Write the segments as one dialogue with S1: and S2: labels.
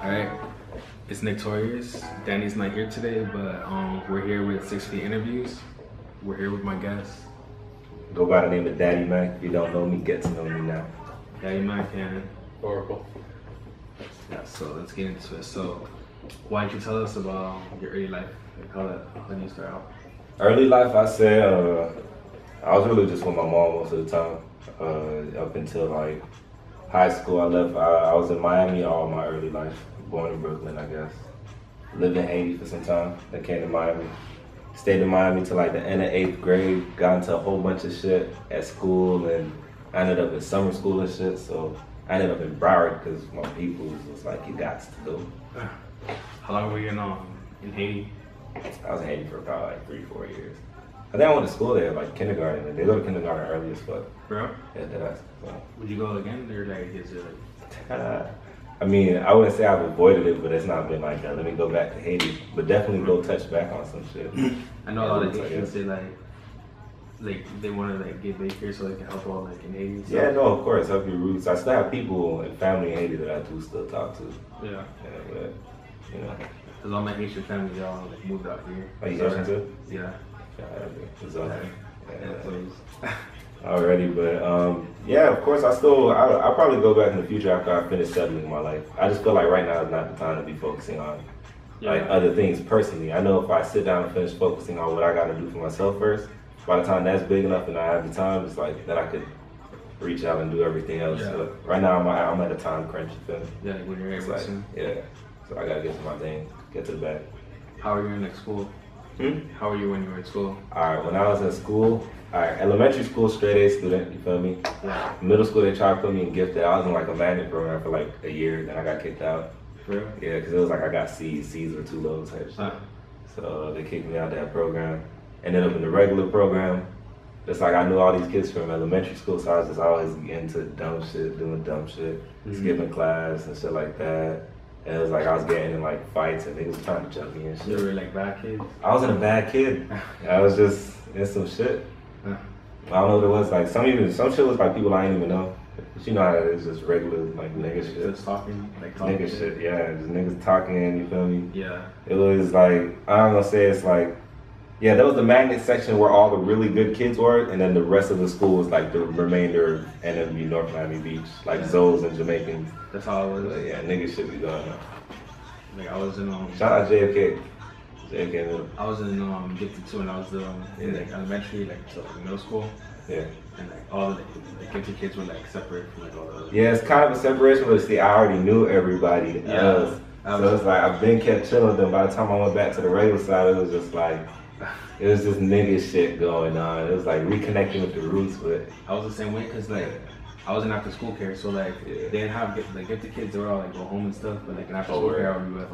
S1: Alright, it's Notorious. Danny's not here today, but we're here with 6 Feet Interviews. We're here with my guest.
S2: Go by the name of Dxddy Mxck. If you don't know me, get to know me now.
S1: Dxddy Mxck and
S3: Oracle.
S1: Yeah, so let's get into it. So, why don't you tell us about your early life? Like how did you start out?
S2: Early life, I say, I was really just with my mom most of the time. Up until like high school, I was in Miami all my early life. Born in Brooklyn, I guess. Lived in Haiti for some time, then came to Miami. Stayed in Miami till like the end of 8th grade, got into a whole bunch of shit at school, and I ended up in summer school and shit, so I ended up in Broward because my people was like, you got to go.
S1: How long were you in Haiti?
S2: I was in Haiti for about like 3-4 years. I think I went to school there, like kindergarten, and they go to kindergarten early as fuck.
S1: Bro?
S2: Yeah, that's so.
S1: Would you go again, or like is it like?
S2: I mean, I wouldn't say I've avoided it, but it's not been like, let me go back to Haiti. But definitely go touch back on some shit.
S1: I know a lot of Haitians say like they want to like get back here so they can help out like in Haiti. So.
S2: Yeah, no, of course, help your roots. I still have people and family in Haiti that I do still talk to.
S1: Yeah.
S2: But you know.
S1: Cause all my Haitian family, they all like moved out here.
S2: Oh, you Haitian too?
S1: Yeah.
S2: It's okay.
S1: Yeah.
S2: Already, but yeah, of course, I'll probably go back in the future after I finish settling my life. I just feel like right now is not the time to be focusing on like other things personally. I know if I sit down and finish focusing on what I got to do for myself first, by the time that's big enough and I have the time, it's like then I could reach out and do everything else.
S1: Yeah.
S2: But right now I'm at a time crunch. You feel me?
S1: Yeah, like when you're able to.
S2: Yeah, so I gotta get to my thing, get to the bag.
S1: How are you in like school? How were you when you were in school?
S2: Alright, when I was in school, elementary school, straight A student, you feel me?
S1: Yeah.
S2: Middle school, they tried to put me in gifted. I was in like a magnet program for like a year, then I got kicked out.
S1: For real?
S2: Yeah, because it was like I got C's. C's were too low type shit. So they kicked me out of that program. Ended up in the regular program. It's like I knew all these kids from elementary school, so I was just always into dumb shit, doing dumb shit, skipping class and shit like that. And it was like I was getting in like fights and they was trying to jump me and shit.
S1: You were like bad kids?
S2: I wasn't a bad kid. I was just in some shit. I don't know what it was. Like some shit was like people I didn't even know. But you know how it is, just regular like nigga shit.
S1: Just talking, like talking
S2: nigga shit, yeah. Just niggas talking, you feel me?
S1: Yeah.
S2: It was like, I'm gonna say it's like, yeah, that was the magnet section where all the really good kids were, and then the rest of the school was like the remainder of NMB, North Miami Beach, like Zoes and Jamaicans.
S1: That's how it was.
S2: But yeah, niggas should be going on.
S1: Like I was in
S2: shout out JFK. JFK.
S1: I was in gifted too, and I was in like elementary, like to like, middle school.
S2: Yeah.
S1: And like all the gifted kids were like separate from like all the other.
S2: Yeah, it's kind of a separation, but see, I already knew everybody else. So it's like I've been kept chilling with them. By the time I went back to the regular side, it was just like it was just nigga shit going on. It was like reconnecting with the roots, but
S1: I was the same way because like I was in after school care, so like they didn't have like gifted kids. They were all like go home and stuff, but like in after school care, I would be with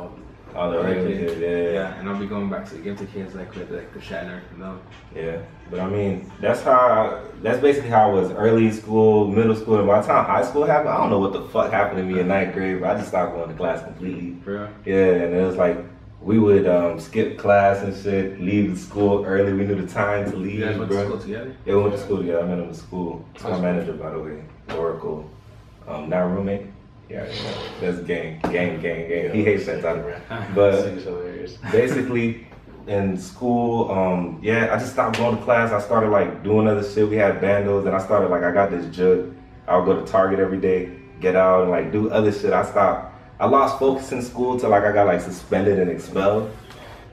S1: all
S2: the regular kids.
S1: Yeah, and I'll be going back to the gifted kids like with like the Shatner, you know.
S2: Yeah, but I mean that's basically how I was early school, middle school, and by the time high school happened, I don't know what the fuck happened to me in 9th grade, but I just stopped going to class completely.
S1: For real?
S2: Yeah, and it was like we would skip class and shit, leave the school early. We knew the time to leave.
S1: You guys went to school together?
S2: Yeah, we went to school together. I met him in school. It's my manager, by the way, Oracle. Now roommate. Yeah, that's gang. He hates that title. But basically, in school, yeah, I just stopped going to class. I started like doing other shit. We had bandos, and I started like I got this jug. I would go to Target every day, get out and like do other shit. I lost focus in school till like I got like suspended and expelled.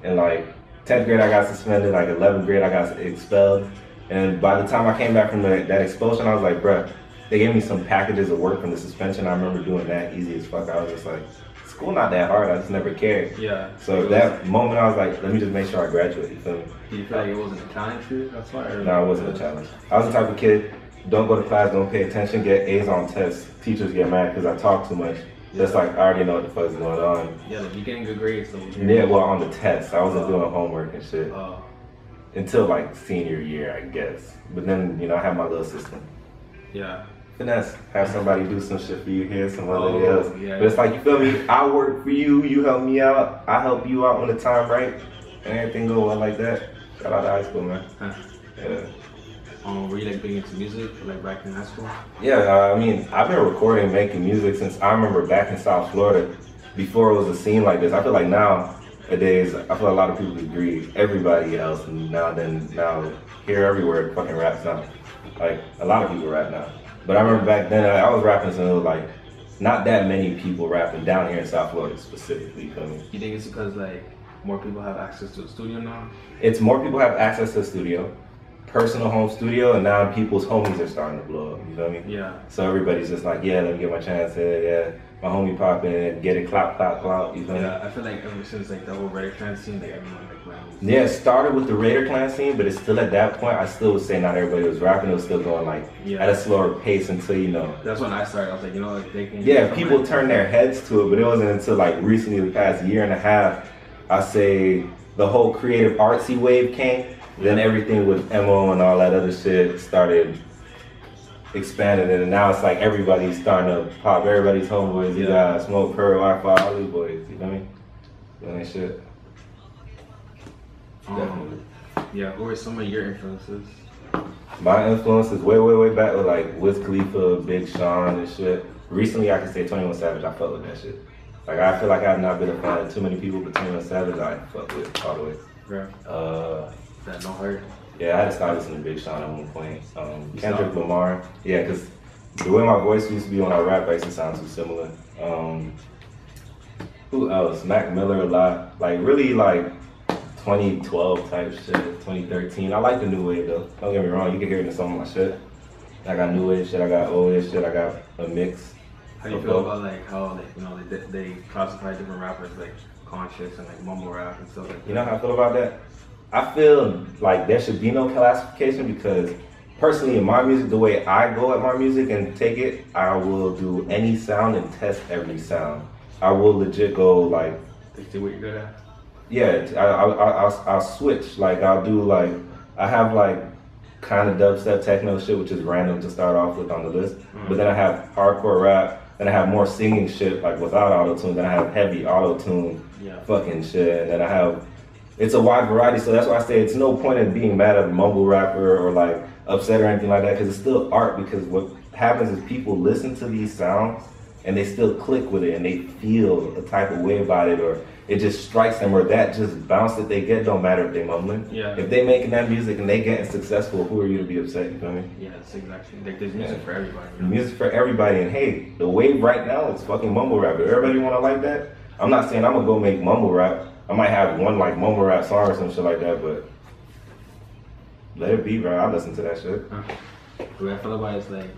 S2: And like 10th grade I got suspended, like 11th grade I got expelled. And by the time I came back from that expulsion, I was like, bruh, they gave me some packages of work from the suspension. I remember doing that easy as fuck. I was just like, school not that hard, I just never cared.
S1: Yeah.
S2: So that moment I was like, let me just make sure I graduate, you feel me?
S1: Do you feel like it wasn't a challenge for you? That's why?
S2: No, it wasn't a challenge. I was the type of kid, don't go to class, don't pay attention, get A's on tests. Teachers get mad because I talk too much. Just like I already know what the fuck's going on.
S1: Yeah, like you're getting good grades. So
S2: yeah, well on the test. I wasn't doing homework and shit. Until like senior year, I guess. But then, you know, I had my little system.
S1: Yeah.
S2: Finesse. Have somebody do some shit for you here, somebody else.
S1: Yeah.
S2: But it's like, you feel me? I work for you, you help me out, I help you out when the time right. And everything go well like that. Shout out to high school, man. Yeah.
S1: Were you like big into music, like back in high school?
S2: Yeah, I mean, I've been recording, making music since I remember back in South Florida. before it was a scene like this. I feel like nowadays, I feel like a lot of people agree. Everybody else now here everywhere fucking raps now. Like a lot of people rap now. But I remember back then I was rapping so it was like not that many people rapping down here in South Florida specifically. You feel me?
S1: You think it's because like more people have access to a studio now?
S2: It's more people have access to a studio, personal home studio, and now people's homies are starting to blow up. You feel me?
S1: Yeah.
S2: So everybody's just like, yeah, let me get my chance here. Yeah, my homie pop in, get it, clap, clap, clap. You feel me?
S1: Yeah, I feel like ever since like the whole Raider Clan scene, like everyone like rapping.
S2: Yeah, it started with the Raider Clan scene, but it's still at that point. I still would say not everybody was rapping. It was still going like at a slower pace until
S1: That's when I started. I was like, you know, like they can.
S2: Yeah, people turned their heads to it, but it wasn't until like recently, the past year and a half, I say the whole creative artsy wave came. Then everything with MO and all that other shit started expanding, and now it's like everybody's starting to pop. Everybody's homeboys. You got Smoke, Pearl, Wi-Fi, all these boys. You feel me? Doing that shit. Definitely.
S1: Yeah, who are some of your influences?
S2: My influences way back with like Wiz Khalifa, Big Sean and shit. Recently I can say 21 Savage, I fuck with that shit. Like I feel like I've not been a fan of too many people, but 21 Savage I fuck with all the way.
S1: Yeah. That No Hurt.
S2: Yeah, I had to start listening to Big Sean at one point. Kendrick Lamar. Yeah, because the way my voice used to be when I rap, I used to sound too similar. Who else? Mac Miller a lot. Like really like 2012 type shit, 2013. I like the new wave though. Don't get me wrong, you can hear it in some of my shit. I got new wave shit, I got old wave shit, I got a mix.
S1: How do you feel about like how like you know they classify different rappers like conscious and like mumble rap and stuff like that?
S2: You know how I feel about that? I feel like there should be no classification because personally in my music, the way I go at my music and take it, I will do any sound and test every sound. I will legit go like,
S1: see what you're good at?
S2: Yeah, I'll switch. Like I'll do like, I have like kind of dubstep techno shit, which is random to start off with on the list. But then I have hardcore rap, then I have more singing shit like without auto-tune, then I have heavy auto-tune fucking shit, and then I have, it's a wide variety, so that's why I say it's no point in being mad at a mumble rapper or like upset or anything like that, because it's still art, because what happens is people listen to these sounds and they still click with it and they feel a type of way about it, or it just strikes them, or that just bounce that they get don't matter if they mumbling.
S1: Yeah. If
S2: they making that music and they getting successful, who are you to be upset, you feel me?
S1: Yeah, that's exactly. Like there's music for everybody. You know?
S2: Music for everybody, and hey, the wave right now is fucking mumble rap. If everybody wanna like that, I'm not saying I'm gonna go make mumble rap. I might have one like mumble rap song or some shit like that, but let it be, bro. I listen to that shit.
S1: The way I feel about it is like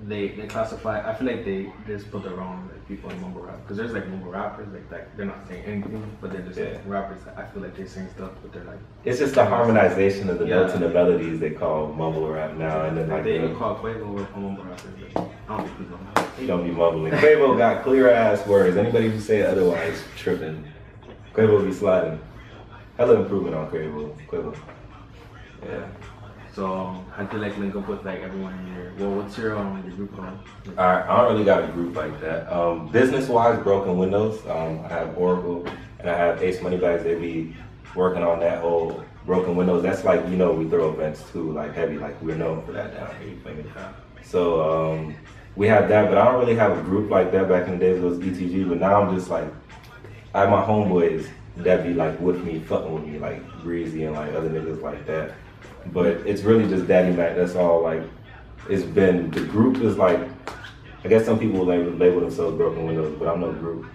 S1: they classify. I feel like they just put their own like people in mumble rap, because there's like mumble rappers like they're not saying anything, but they're just like rappers that I feel like they're saying stuff, but they're like,
S2: it's just the harmonization of the notes and the melodies they call mumble rap now, and then like
S1: they even call Quavo a mumble rapper. But I don't think he's on that.
S2: He don't be mumbling. Quavo got clear ass words. Anybody who say otherwise tripping. Quavo be sliding. Hella improvement on Quavo. Yeah.
S1: So how do you like link up with like everyone in your? Well, what's your group called?
S2: Alright, I don't really got a group like that. Business wise, Broken Windows. I have Oracle and I have Ace Moneybags. They be working on that whole Broken Windows. That's like, you know, we throw events too, like heavy, like we're known for that down here. You feel me? So we have that, but I don't really have a group like that. Back in the days it was ETG, but now I'm just like, I have my homeboys that be like with me, fucking with me, like Breezy and like other niggas like that. But it's really just Dxddy Mxck. That's all. Like it's been, the group is like, I guess some people label themselves Broken Windows, but I'm no group.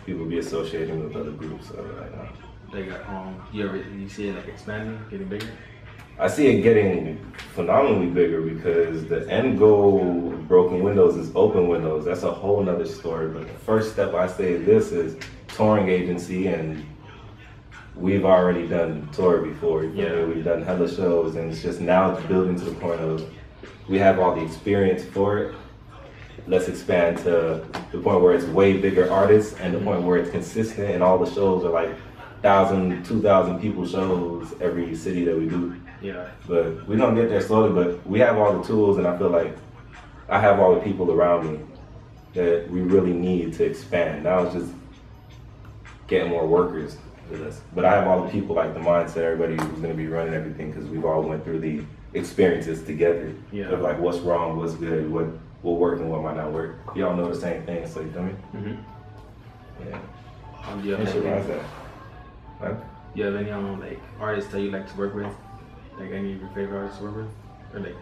S2: People be associating with other groups, so like no.
S1: They got you see it like expanding, getting bigger?
S2: I see it getting phenomenally bigger because the end goal of Broken Windows is open windows. That's a whole nother story. But the first step I say this is touring agency, and we've already done tour before. We've done hella shows, and it's just now it's building to the point of we have all the experience for it. Let's expand to the point where it's way bigger artists, and the point where it's consistent, and all the shows are like 1,000, 2,000 people shows every city that we do.
S1: Yeah.
S2: But we're gonna get there slowly, but we have all the tools, and I feel like I have all the people around me that we really need to expand. Now it's just getting more workers for this. But I have all the people, like the mindset, everybody who's gonna be running everything, because we've all went through the experiences together. Of like what's wrong, what's good, what will work and what might not work. Y'all know the same thing, so you feel me?
S1: Do you have
S2: that. Huh?
S1: Do you have any like artists that you like to work with? Like any of your favorite artists to work with, or like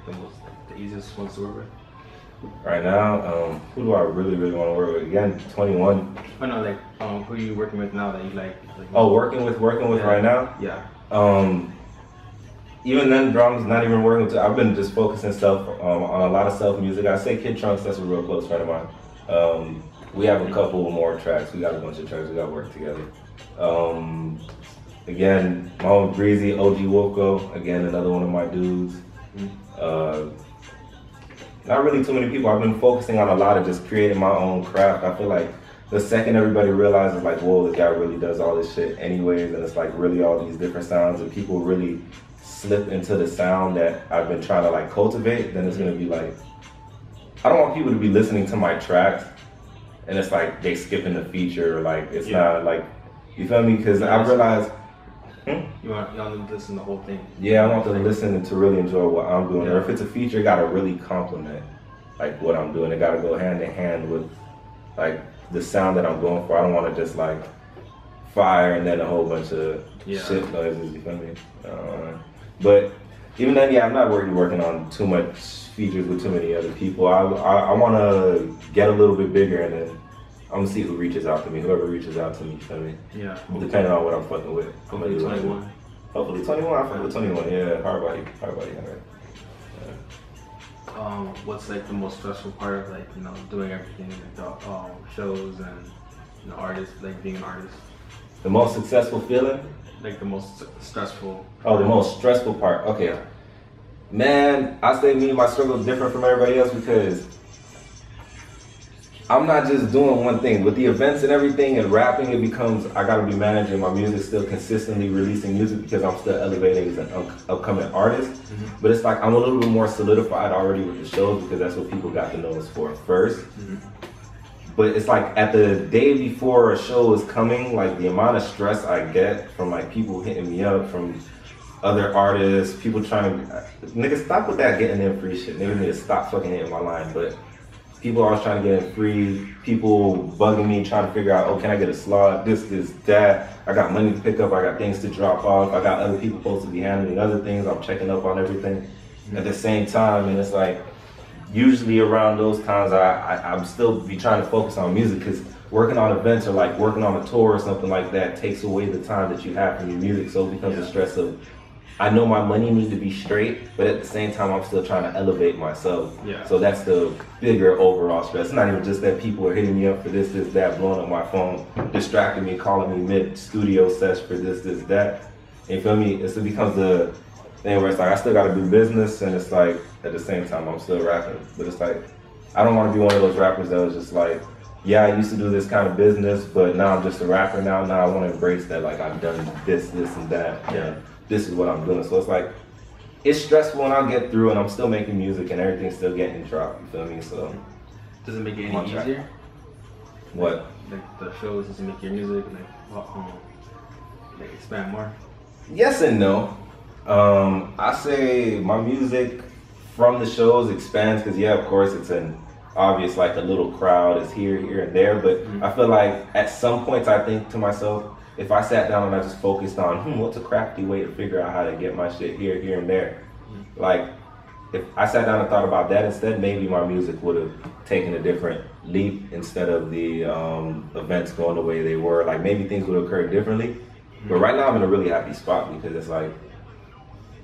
S1: the easiest ones to work with?
S2: Right now, who do I really want to work with? Again, 21.
S1: Oh no, like who are you working with now that you like?
S2: Oh, working with right now?
S1: Yeah.
S2: Even then, drums, not even working with. I've been just focusing stuff on a lot of self music. I say Kid Trunks, that's a real close friend of mine. We have a couple more tracks. We got a bunch of tracks we got to work together. Again, my own Breezy, OG Woko, again, another one of my dudes. Not really too many people. I've been focusing on a lot of just creating my own craft. I feel like the second everybody realizes like, whoa, this guy really does all this shit anyways, and it's like really all these different sounds, and people really slip into the sound that I've been trying to like cultivate, then it's gonna be like, I don't want people to be listening to my tracks and it's like they skipping the feature, or like it's not like, you feel me? Because I realized,
S1: you want them to listen to the whole thing.
S2: Yeah, I want them to listen and to really enjoy what I'm doing. Or if it's a feature, it gotta really complement like what I'm doing. It gotta go hand in hand with like the sound that I'm going for. I don't want to just like fire and then a whole bunch of shit noises. You feel me? But even then, I'm not really working on too much features with too many other people. I want to get a little bit bigger, and then I'm gonna see who reaches out to me. Whoever reaches out to me, you feel me?
S1: Yeah.
S2: Depending on what I'm fucking with.
S1: Hopefully 21.
S2: Hopefully 21. I fuck with 21. Yeah. Hard body.
S1: What's like the most stressful part of like doing everything, like the shows and artists, like being an artist?
S2: The most successful feeling?
S1: Like the most stressful.
S2: Oh, the most stressful part. Okay. Man, I say me and my struggle is different from everybody else because I'm not just doing one thing. With the events and everything and rapping, it becomes, I gotta be managing my music, still consistently releasing music because I'm still elevating as an upcoming artist. But it's like I'm a little bit more solidified already with the shows because that's what people got to know us for first. But it's like at the day before a show is coming, like the amount of stress I get from like people hitting me up, from other artists, people trying to, nigga, stop with that getting in free shit. Niggas need to stop fucking hitting my line. But people always trying to get in free, people bugging me, trying to figure out, oh, can I get a slot, this, that. I got money to pick up, I got things to drop off, I got other people supposed to be handling other things, I'm checking up on everything at the same time. And it's like, usually around those times, I'm still be trying to focus on music because working on events or like working on a tour or something like that takes away the time that you have from your music. So it becomes a stress of, I know my money needs to be straight, but at the same time, I'm still trying to elevate myself. So that's the bigger overall stress. It's not even just that people are hitting me up for this, that, blowing up my phone, distracting me, calling me mid-studio sesh for this, that. You feel me? It becomes the thing where it's like, I still gotta do business, and it's like, at the same time, I'm still rapping. But it's like, I don't wanna be one of those rappers that was just like, yeah, I used to do this kind of business, but now I'm just a rapper now. Now I wanna embrace that, like I've done this, and that. And this is what I'm doing. So it's like, it's stressful and I'll get through and I'm still making music and everything's still getting dropped, you feel me? So
S1: does it make it any easier?
S2: What?
S1: Like the shows, does it make your music like expand more?
S2: Yes and no. I say my music from the shows expands because of course it's an obvious, like a little crowd is here and there, but I feel like at some points I think to myself, if I sat down and I just focused on, what's a crafty way to figure out how to get my shit here and there. Like, if I sat down and thought about that instead, maybe my music would have taken a different leap instead of the events going the way they were. Like, maybe things would have occurred differently. But right now I'm in a really happy spot because it's like,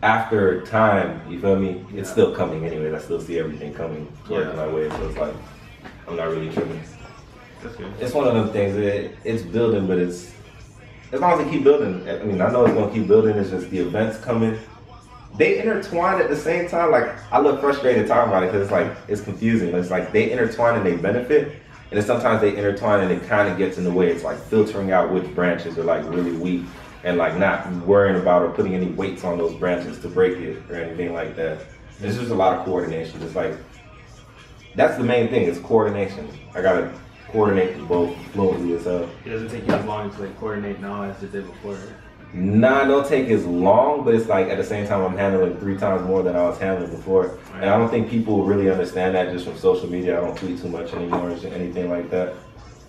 S2: after time, you feel me? It's still coming anyways. I still see everything coming towards my way. So it's like, I'm not really tripping.
S1: That's good.
S2: It's one of them things that it's building, but it's, as long as they keep building, I mean, I know it's gonna keep building, it's just the events coming. They intertwine at the same time. Like, I look frustrated talking about it because it's like, it's confusing. It's like they intertwine and they benefit, and then sometimes they intertwine and it kind of gets in the way. It's like filtering out which branches are like really weak and like not worrying about or putting any weights on those branches to break it or anything like that. It's just a lot of coordination. It's like, that's the main thing, is coordination. I gotta coordinate both fluently as hell.
S1: It doesn't take you as long to like coordinate now as it did before.
S2: Nah, it don't take as long, but it's like at the same time I'm handling 3 times more than I was handling before. Right. And I don't think people really understand that just from social media. I don't tweet too much anymore or anything like that.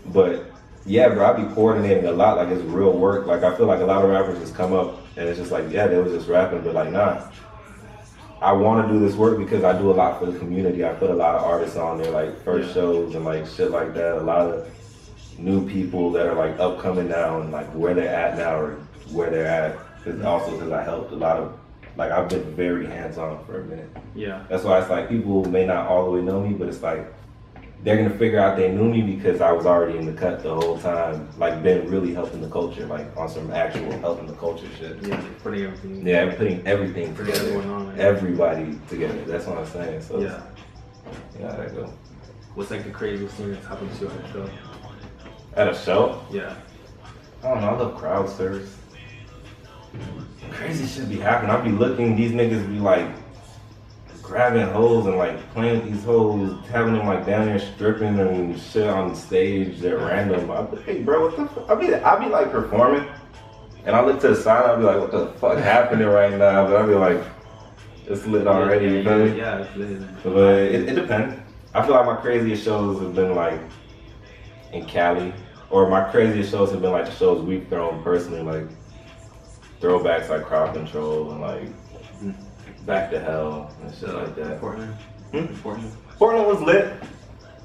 S2: But Yeah, bro, I be coordinating a lot. Like, it's real work. Like, I feel like a lot of rappers just come up and it's just like, yeah, they was just rapping, but like, nah. I want to do this work because I do a lot for the community. I put a lot of artists on there, like first shows and like shit like that. A lot of new people that are like upcoming now and like where they're at now or where they're at. Cause also because I helped a lot of, like I've been very hands-on for a minute.
S1: Yeah.
S2: That's why it's like people may not all the way know me, but it's like they're gonna figure out they knew me because I was already in the cut the whole time, like been really helping the culture, like on some actual helping the culture shit.
S1: Yeah, putting everything.
S2: Yeah, putting everything together, everybody together. That's what I'm saying. So
S1: yeah,
S2: that go.
S1: What's like the craziest thing that's happened to you at a show?
S2: At a show?
S1: Yeah.
S2: I don't know. I love crowd service. Crazy shit be happening. I be looking. These niggas be like grabbing hoes and like playing with these hoes, having them like down there stripping and shit on stage. They're random. I be like, hey bro, what the fuck? I be like performing, and I look to the side. I be like, what the fuck happening right now? But I be like, it's lit already. You feel me?
S1: Yeah, it's lit.
S2: But it depends. I feel like my craziest shows have been like in Cali, or my craziest shows have been like the shows we've thrown personally, like throwbacks like Crowd Control and like Back to Hell and shit like that.
S1: Portland?
S2: Portland was lit.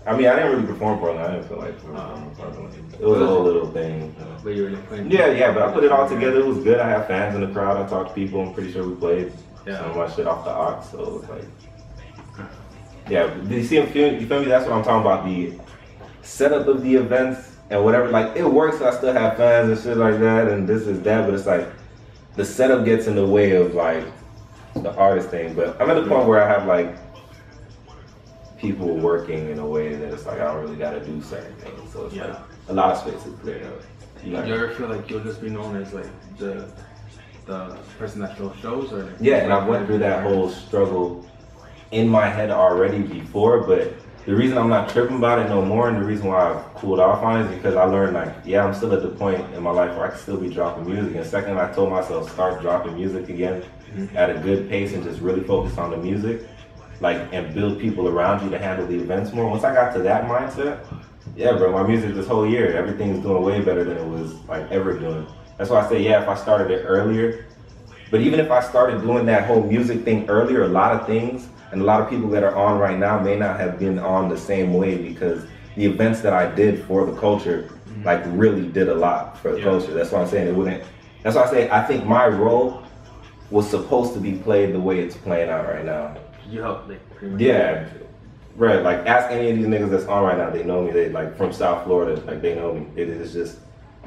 S2: I mean, I didn't really perform Portland. I didn't feel like performing Portland. It was a whole little thing.
S1: But you were playing?
S2: Yeah, but I put it all together. It was good. I had fans in the crowd. I talked to people. I'm pretty sure we played some of my shit off the aux. So it was like, yeah. Did you see him? You feel me? That's what I'm talking about. The setup of the events and whatever. Like, it works. I still have fans and shit like that. And this is that. But it's like the setup gets in the way of like the artist thing. But I'm at the point where I have like people working in a way that it's like I don't really got to do certain things. So it's like a lot of space is cleared up.
S1: You ever feel like you'll just be known as like the person that shows or like,
S2: and I went through that whole struggle in my head already before, but the reason I'm not tripping about it no more and the reason why I've cooled off on it is because I learned like, I'm still at the point in my life where I can still be dropping music. And second, I told myself start dropping music again at a good pace and just really focus on the music, like, and build people around you to handle the events more. Once I got to that mindset, bro, my music this whole year, everything's doing way better than it was like ever doing. That's why I say, if I started it earlier, but even if I started doing that whole music thing earlier, a lot of things and a lot of people that are on right now may not have been on the same way because the events that I did for the culture, like, really did a lot for the culture. That's why I'm saying it wouldn't. That's why I say I think my role was supposed to be played the way it's playing out right now.
S1: You helped, like, pretty much.
S2: Right. Like, ask any of these niggas that's on right now. They know me. They like from South Florida. Like, they know me. It's just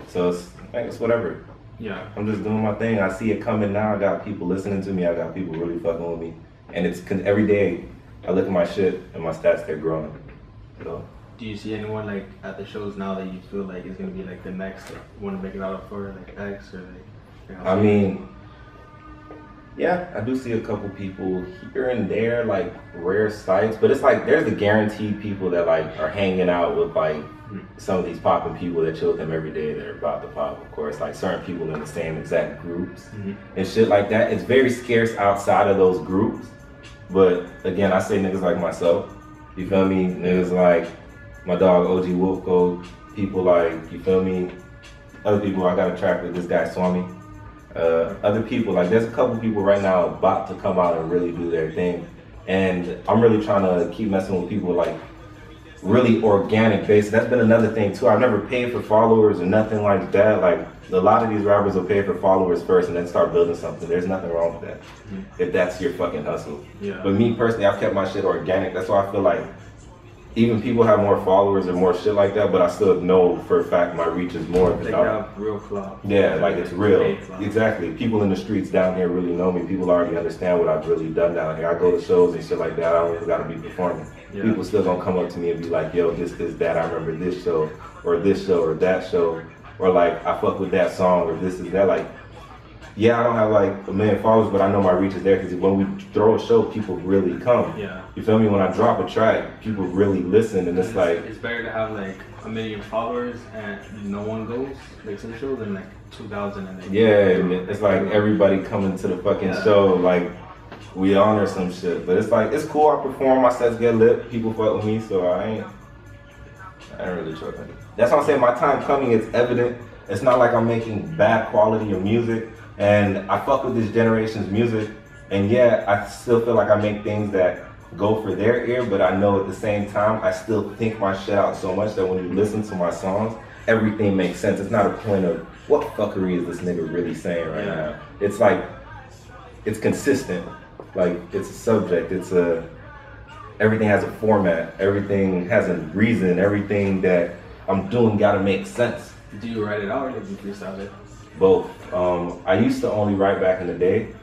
S2: so it's whatever.
S1: Yeah.
S2: I'm just doing my thing. I see it coming now. I got people listening to me. I got people really fucking with me. And it's every day I look at my shit and my stats, they're growing. So.
S1: Do you see anyone like at the shows now that you feel like is gonna be like the next, like, want to make it out for like X or like?
S2: I mean, I do see a couple people here and there, like rare sites, but it's like there's the guaranteed people that like are hanging out with like some of these popping people that chill with them every day. They're about to pop, of course, like certain people in the same exact groups and shit like that. It's very scarce outside of those groups. But again, I say niggas like myself, you feel me? Niggas like my dog OG Wolf Code, people like, you feel me? Other people, I got a track with this guy Swami. Other people, like there's a couple people right now about to come out and really do their thing. And I'm really trying to keep messing with people like really organic basis. That's been another thing too. I've never paid for followers or nothing like that. Like a lot of these rappers will pay for followers first and then start building something. There's nothing wrong with that if that's your fucking hustle. But me personally, I've kept my shit organic. That's why I feel like even people have more followers or more shit like that, but I still know for a fact my reach is more.
S1: They have real clout.
S2: Like it's real. Exactly. People in the streets down here really know me. People already understand what I've really done down here. I go to shows and shit like that. I don't even gotta be performing. People still gonna come up to me and be like, yo, this, that, I remember this show or that show. Or like, I fuck with that song or this is that. Like, I don't have like a million followers, but I know my reach is there because when we throw a show, people really come. You feel me? When I drop a track, people really listen, and it's like
S1: it's better to have like 1 million followers and no one goes like some show than like 2,000 and like
S2: it's like everybody coming to the fucking show like we on or some shit. But it's like it's cool. I perform, my sets get lit, people fuck with me, so I ain't really tripping. that's why I'm saying my time coming is evident. It's not like I'm making bad quality of music, and I fuck with this generation's music, and yeah, I still feel like I make things that go for their ear, but I know at the same time, I still think my shit out so much that when you listen to my songs, everything makes sense. It's not a point of, what fuckery is this nigga really saying right now? It's like, it's consistent. Like, it's a subject, everything has a format, everything has a reason, everything that I'm doing gotta make sense.
S1: Do you write it out or do you freestyle it?
S2: Both. I used to only write back in the day.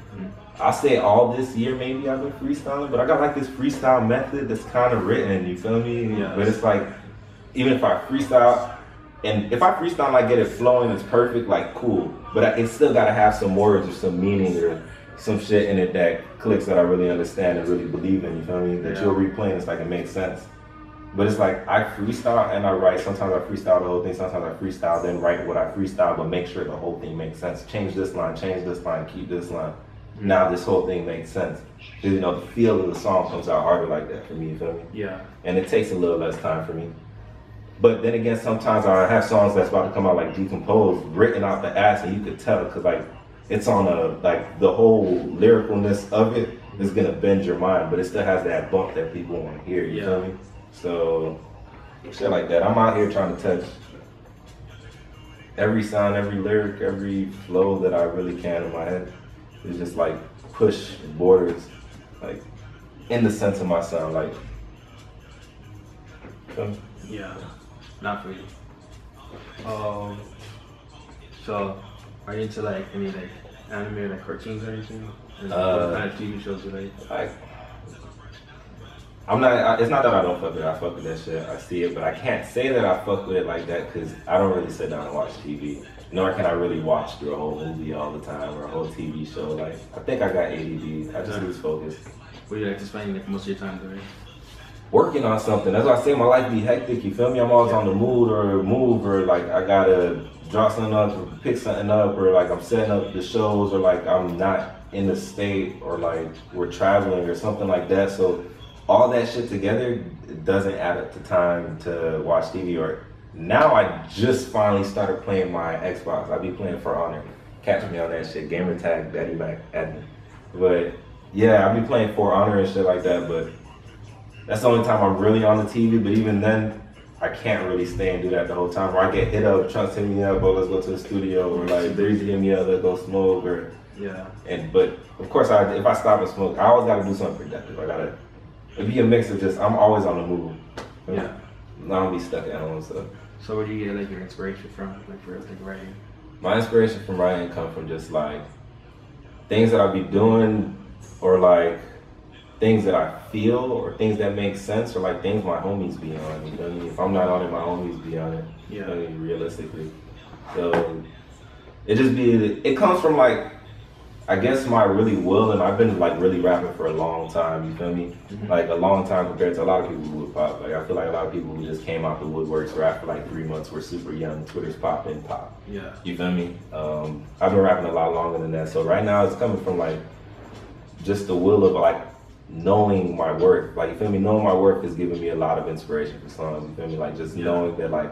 S2: I say all this year maybe I've been freestyling, but I got like this freestyle method that's kind of written, you feel me? Yeah. But it's like, even if I freestyle, and if I freestyle and I get it flowing, it's perfect, like cool. But it still gotta have some words or some meaning or some shit in it that clicks that I really understand and really believe in, you feel me? That you'll replay and it's like, it makes sense. But it's like, I freestyle and I write. Sometimes I freestyle the whole thing, sometimes I freestyle, then write what I freestyle, but make sure the whole thing makes sense. Change this line, keep this line. Now this whole thing makes sense. You know, the feel of the song comes out harder like that for me, you feel me? Yeah. And it takes a little less time for me. But then again, sometimes I have songs that's about to come out like decomposed, written out the ass, and you could tell, because like, it's on like the whole lyricalness of it is gonna bend your mind, but it still has that bump that people want to hear, you feel me? So, shit like that. I'm out here trying to touch every sound, every lyric, every flow that I really can in my head. It's just like push borders, like in the sense of my sound, like.
S1: Yeah, not for you. So, are you into like any like anime or like cartoons or anything? What kind of TV shows you like? I'm not, it's not that I don't fuck with it, I fuck with that shit, I see it, but I can't say that I fuck with it like that because I don't really sit down and watch TV. Nor can I really watch through a whole movie all the time or a whole TV show. Like, I think I got ADD, I just lose focus. What do you like to spend like most of your time doing?
S2: Working on something, that's why I say my life be hectic, you feel me? I'm always on the mood or move, or like I gotta draw something up or pick something up, or like I'm setting up the shows, or like I'm not in the state, or like we're traveling or something like that. So all that shit together doesn't add up to time to watch TV. Or now I just finally started playing my Xbox. I be playing For Honor. Catch me on that shit. Gamer tag Dxddy Mxck at me. But yeah, I be playing For Honor and shit like that. But that's the only time I'm really on the TV. But even then, I can't really stay and do that the whole time. Or I get hit up, Trump's hitting me up, oh let's go to the studio, or like Breezy hitting me up, let's go smoke, or but of course if I stop and smoke, I always gotta do something productive. I gotta. It'd be a mix of just, I'm always on the move. Yeah. I don't be stuck at home, so.
S1: So where do you get like your inspiration from, like for like writing?
S2: My inspiration from writing come from just like things that I be doing, or like things that I feel, or things that make sense, or like things my homies be on. You know what I mean? If I'm not on it, my homies be on it. Yeah. You know what I mean? Realistically. So it comes from like, I guess my really will, and I've been like really rapping for a long time, you feel me? Like a long time compared to a lot of people who would pop. Like I feel like a lot of people who just came out the woodworks, rap for like 3 months, were super young, Twitter's popping, pop. Yeah. You feel me? I've been rapping a lot longer than that. So right now it's coming from like just the will of like knowing my worth. Like, you feel me? Knowing my worth is giving me a lot of inspiration for songs, you feel me? Like just knowing that like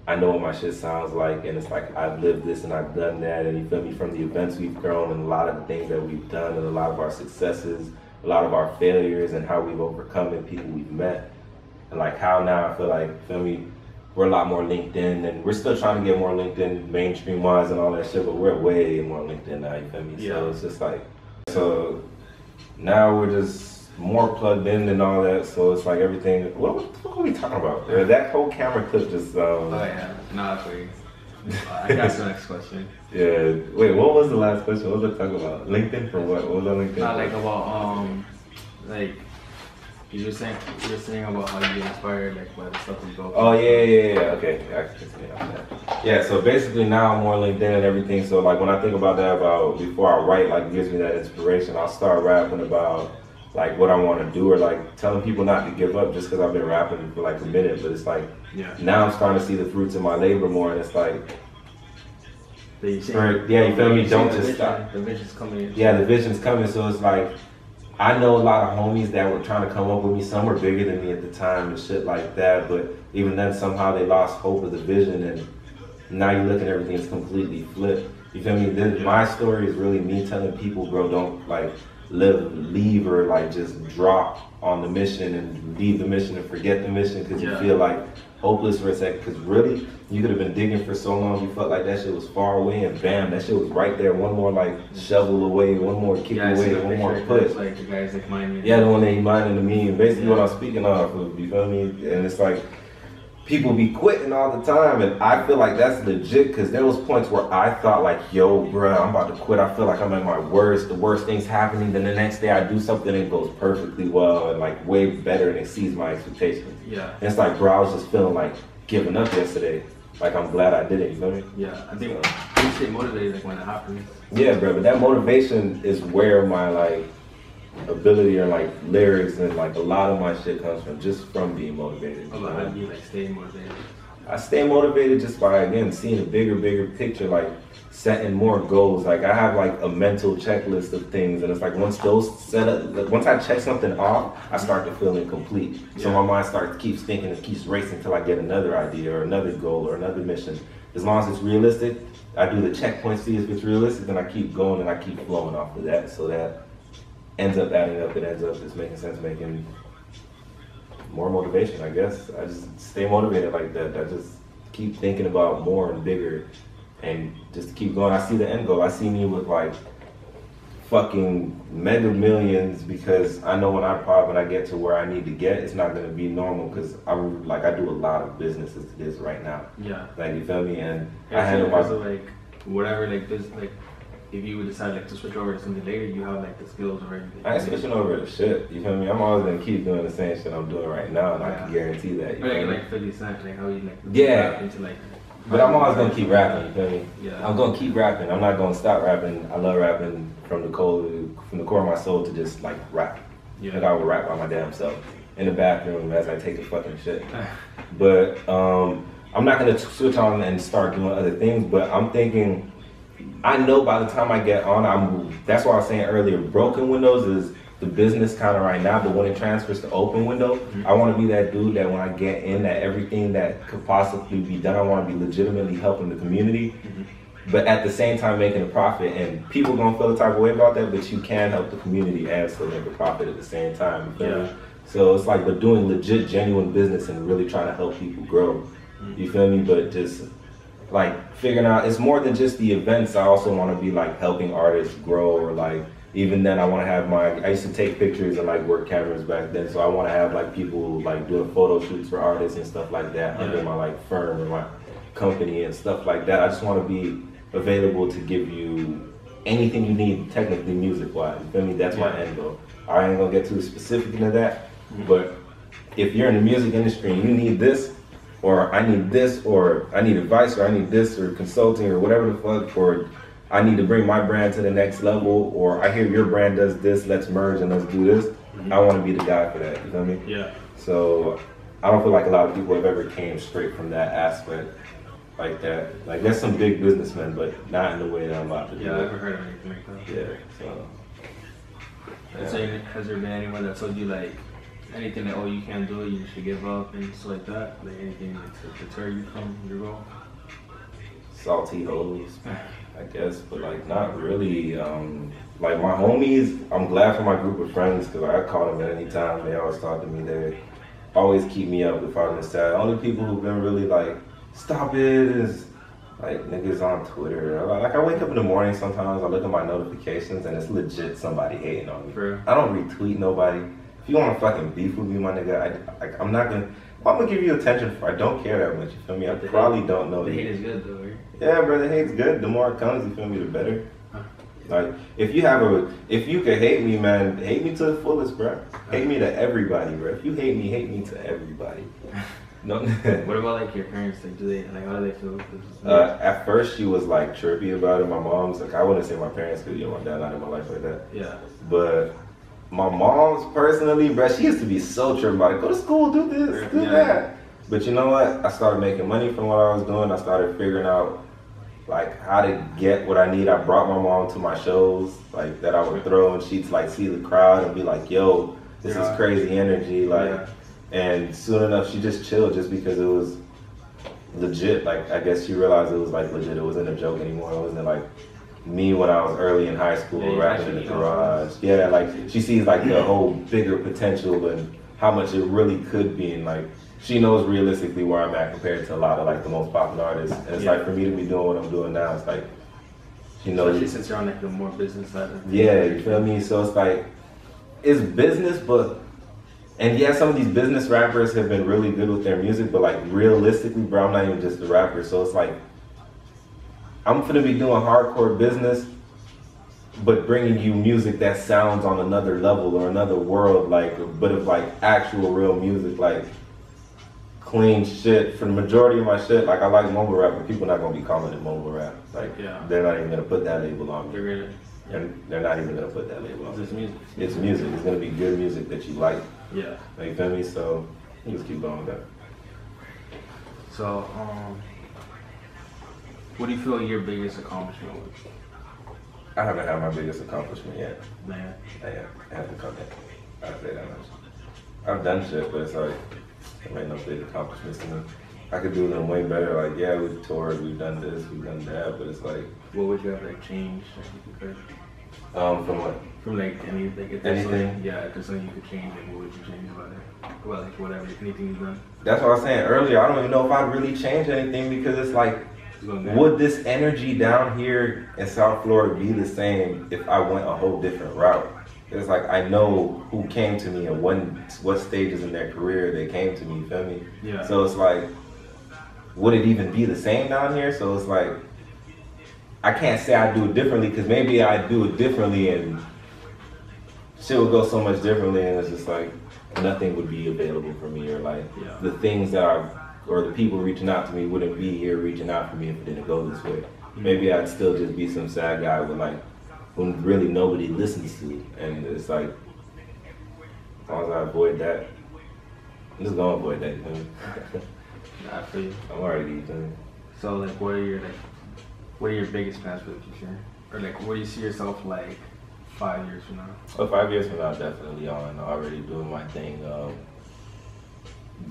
S2: I know what my shit sounds like, and it's like I've lived this and I've done that, and you feel me, from the events we've grown and a lot of the things that we've done and a lot of our successes, a lot of our failures and how we've overcome it, people we've met, and like how now I feel like, you feel me, we're a lot more linked in, and we're still trying to get more linked in mainstream wise and all that shit, but we're way more linked in now, you feel me? Yeah. So it's just like, so now we're just more plugged in and all that, so it's like everything. What the fuck are we talking about? That whole camera clip just. Oh yeah, no, wait. I got the next question. Yeah, wait. What was the last question? What was I talking about? LinkedIn for what? What was on LinkedIn?
S1: Not like about like you were saying about how you get inspired like by the stuff you go.
S2: Oh yeah. Okay, I can continue on that. Yeah, so basically now I'm more LinkedIn and everything. So like when I think about that, about before I write, like it gives me that inspiration. I'll start rapping about like what I want to do, or like telling people not to give up just because I've been rapping for like a minute. But it's like now I'm starting to see the fruits of my labor more, and it's like, you feel me? Don't just stop.
S1: The vision's coming.
S2: Yeah, the vision's coming. So it's like I know a lot of homies that were trying to come up with me. Some were bigger than me at the time and shit like that. But even then, somehow they lost hope of the vision, and now you look at everything, it's completely flipped. You feel me? Then my story is really me telling people, bro, don't like leave or like just drop on the mission and leave the mission and forget the mission because you feel like hopeless for a second. Because really, you could have been digging for so long, you felt like that shit was far away, and bam, that shit was right there. One more like shovel away, one more kick away, one more push.
S1: Like the guys like mining.
S2: Yeah, the one that he mining to me, and basically what I'm speaking of. You feel me? And it's like people be quitting all the time, and I feel like that's legit because there was points where I thought like, yo, bruh, I'm about to quit. I feel like I'm at my worst. The worst thing's happening. Then the next day I do something and it goes perfectly well and like way better and exceeds my expectations.
S1: Yeah.
S2: And it's like, bro, I was just feeling like giving up yesterday. Like I'm glad I did it. You feel me?
S1: Yeah. I think you stay motivated like when it happens.
S2: Yeah, bro. But that motivation is where my like ability or like lyrics and like a lot of my shit comes from, just from being motivated.
S1: Oh, how do you like stay motivated?
S2: I stay motivated just by, again, seeing a bigger picture, like setting more goals. Like I have like a mental checklist of things, and it's like once those set up, like, once I check something off, I start to feel incomplete. So my mind keeps thinking and keeps racing until I get another idea or another goal or another mission. As long as it's realistic, I do the checkpoints, see if it's realistic, then I keep going and I keep flowing off of that. So that ends up adding up, it ends up just making sense, making more motivation, I guess. I just stay motivated like that. I just keep thinking about more and bigger and just keep going. I see the end goal. I see me with like fucking mega millions because I know when I get to where I need to get, it's not gonna be normal because I do a lot of businesses to this right now. Yeah. Like, you feel me? And I handle my
S1: like whatever like this like. If you would decide like to switch over to something later, you have like the skills already.
S2: I ain't switching over to shit. You feel me? I'm always gonna keep doing the same shit I'm doing right now, and I can guarantee that.
S1: You like 50 Cent, like how you like
S2: into
S1: like.
S2: But I'm always gonna keep rapping. You feel me?
S1: Yeah.
S2: I'm gonna keep rapping. I'm not gonna stop rapping. I love rapping from the core of my soul to just like rap. Yeah. Like I would rap by my damn self in the bathroom as I take a fucking shit. But I'm not gonna switch on and start doing other things. But I'm thinking. I know by the time I get on, that's why I was saying earlier, broken windows is the business kind of right now, but when it transfers to open window, I want to be that dude that when I get in, that everything that could possibly be done, I want to be legitimately helping the community, but at the same time making a profit. And people gonna feel the type of way about that, but you can help the community and still make a profit at the same time. Yeah. So it's like, but doing legit, genuine business and really trying to help people grow. You feel me? But just like figuring out, it's more than just the events. I also want to be like helping artists grow, or like even then I want to have I used to take pictures and like work cameras back then, so I want to have like people like doing photo shoots for artists and stuff like that under my like firm or my company and stuff like that. I just want to be available to give you anything you need technically music wise. You feel me? That's my end goal. I ain't gonna get too specific into that, but if you're in the music industry and you need this, or I need this, or I need advice, or I need this, or consulting, or whatever the fuck, or I need to bring my brand to the next level, or I hear your brand does this, let's merge and let's do this. I want to be the guy for that, you feel me? Yeah. So I don't feel like a lot of people have ever came straight from that aspect like that. Like there's some big businessmen, but not in the way that I'm about to do.
S1: Yeah, I've never heard of anything like that.
S2: Yeah, so.
S1: Yeah. So has there been anyone that told you like, anything that, oh, you can't do it, you should give up and stuff like that? Like anything like to deter you from your goal?
S2: Salty hoes, I guess, but like not really. Like my homies, I'm glad for my group of friends because I call them at any time. They always talk to me. They always keep me up if I'm sad. Only people who've been really like, stop it, is like niggas on Twitter. Like I wake up in the morning sometimes, I look at my notifications and it's legit somebody hating on me. I don't retweet nobody. If you want to fucking beef with me, my nigga, I'm not gonna. I'm gonna give you attention for. I don't care that much. You feel me? I probably don't know.
S1: The hate is good though, right?
S2: Yeah, bro. The hate's good. The more it comes, you feel me, the better. Like if you could hate me, man, hate me to the fullest, bro. Hate me to everybody, bro. If you hate me to everybody. No.
S1: What about like your parents? Like, how do they feel?
S2: At first, she was like trippy about it. My mom's like, I wouldn't say my parents because my dad not in my life like that. Yeah. But my mom's personally, bro, she used to be so trippy about it. Go to school, do this, do that. But you know what? I started making money from what I was doing. I started figuring out like how to get what I need. I brought my mom to my shows, like that I would throw, and she'd like see the crowd and be like, "Yo, this is crazy energy!" Like, and soon enough, she just chilled just because it was legit. Like, I guess she realized it was like legit. It wasn't a joke anymore. It wasn't like me when I was early in high school rapping in the garage. Yeah, like she sees like the whole bigger potential and how much it really could be, and like she knows realistically where I'm at compared to a lot of like the most popular artists. And it's like for me to be doing what I'm doing now, it's like she knows.
S1: Especially since you're on like the more business side of things.
S2: Yeah, you feel me? So it's like it's business, but and yeah, some of these business rappers have been really good with their music, but like realistically, bro, I'm not even just a rapper. So it's like I'm gonna be doing hardcore business, but bringing you music that sounds on another level or another world, like, but of like actual real music, like clean shit. For the majority of my shit, like I like mumble rap, but people not gonna be calling it mumble rap. Like, they're not even gonna put that label on me. They're not even gonna put that label on me.
S1: It's music.
S2: It's music. It's gonna be good music that you like.
S1: Yeah.
S2: Like, you feel me? So just keep going with that.
S1: So, what do you feel your biggest accomplishment was?
S2: I haven't had my biggest accomplishment yet.
S1: Man.
S2: I have to come in. I'd say that much. I've done shit, but it's like, there ain't no big accomplishments to me. I could do them way better. Like, yeah, we've toured, we've done this, we've done that, but it's like.
S1: What would you have like changed? Like,
S2: from what?
S1: From like anything. If
S2: anything?
S1: Yeah, if there's something you could change, like, what would you change about it? Well, like whatever, anything you've done.
S2: That's what I was saying earlier. I don't even know if I'd really change anything because it's like, would this energy down here in South Florida be the same if I went a whole different route? It's like I know who came to me and what stages in their career they came to me, you feel me?
S1: Yeah.
S2: So it's like, would it even be the same down here? So it's like, I can't say I do it differently because maybe I do it differently and shit would go so much differently, and it's just like nothing would be available for me, or like the things that or the people reaching out to me wouldn't be here reaching out for me if it didn't go this way. Maybe I'd still just be some sad guy with like, when really nobody listens to, and it's like, as long as I avoid that, I'm just gonna avoid that, you know?
S1: I feel you.
S2: I'm already, you know?
S1: So like, what are your biggest plans for the future? Or like, where do you see yourself like 5 years from now?
S2: Well, 5 years from now, definitely on already doing my thing.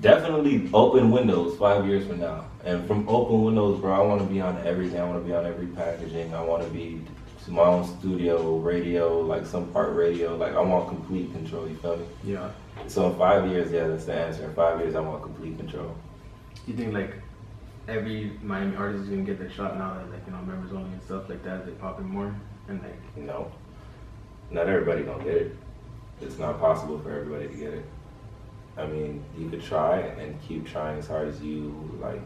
S2: Definitely open windows 5 years from now. And from open windows, bro, I want to be on everything. I want to be on every packaging. I want to be my own studio, radio, like some part radio. Like, I want complete control, you feel me?
S1: Yeah.
S2: So in 5 years, yeah, that's the answer. In 5 years, I want complete control.
S1: You think like every Miami artist is gonna get their shot now that, like, you know, members only and stuff like that, they popping more? And like,
S2: no, not everybody gonna get it. It's not possible for everybody to get it. I mean, you could try and keep trying as hard as you like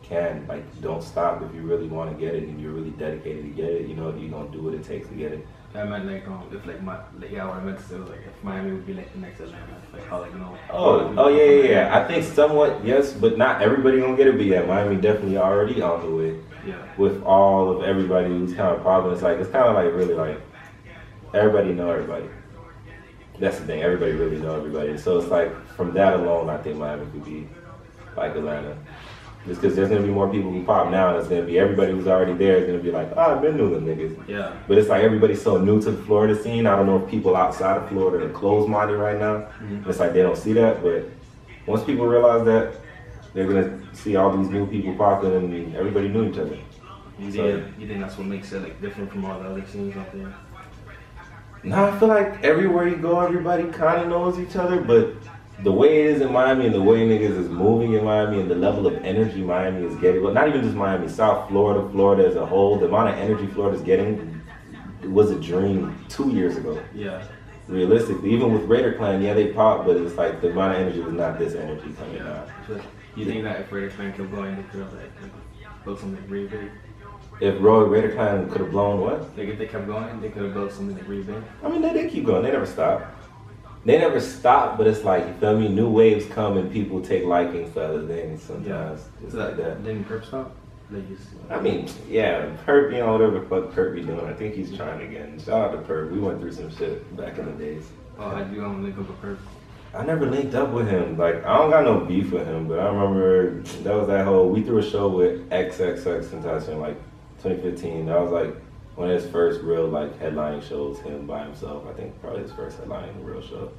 S2: can. Like, don't stop if you really want to get it and you're really dedicated to get it. You know, you're gonna do what it takes to get it.
S1: I meant like if like what I meant to say was like if Miami would be like the next Atlanta, like how, like, you know.
S2: Oh yeah. I think somewhat yes, but not everybody gonna get it. But yeah, Miami definitely already on the way.
S1: Yeah. With
S2: all of everybody who's kind of popular, it's kind of like really like everybody know everybody. That's the thing. Everybody really know everybody. So it's like from that alone, I think Miami could be like Atlanta. Just because there's going to be more people who pop now, and it's going to be everybody who's already there is going to be like, oh, I've been new them niggas. Yeah. But it's like everybody's so new to the Florida scene. I don't know if people outside of Florida are closed-minded right now. Mm-hmm. It's like they don't see that, but once people realize that, they're going to see all these new people popping and everybody knew each other.
S1: You think that's what makes it like different from all the other scenes out there?
S2: No, I feel like everywhere you go, everybody kind of knows each other, but the way it is in Miami and the way niggas is moving in Miami and the level of energy Miami is getting, well, not even just Miami, South Florida, Florida as a whole, the amount of energy Florida's getting was a dream 2 years ago. Yeah. Realistically, even with Raider Clan, yeah, they popped, but it's like the amount of energy was not this energy coming out.
S1: So you think that if Raider Clan kept going, they could have like built something really big?
S2: If Raider Clan could have blown what?
S1: Like if they kept going, they could have built something like really big.
S2: I mean, they did keep going. They never stopped. They never stop, but it's like, you feel me? New waves come and people take liking for other things sometimes. Yeah. Just so like that.
S1: Didn't Perp stop?
S2: I mean, yeah, Perp, you know, whatever the fuck Perp be doing. I think he's trying again. Shout out to Perp. We went through some shit back in the days.
S1: Oh, I do link up with Perp.
S2: I never linked up with him. Like, I don't got no beef with him, but I remember that was that whole, we threw a show with XXXtentacion, like 2015. That was like one of his first real like headlining shows, him by himself. I think probably his first headlining real show.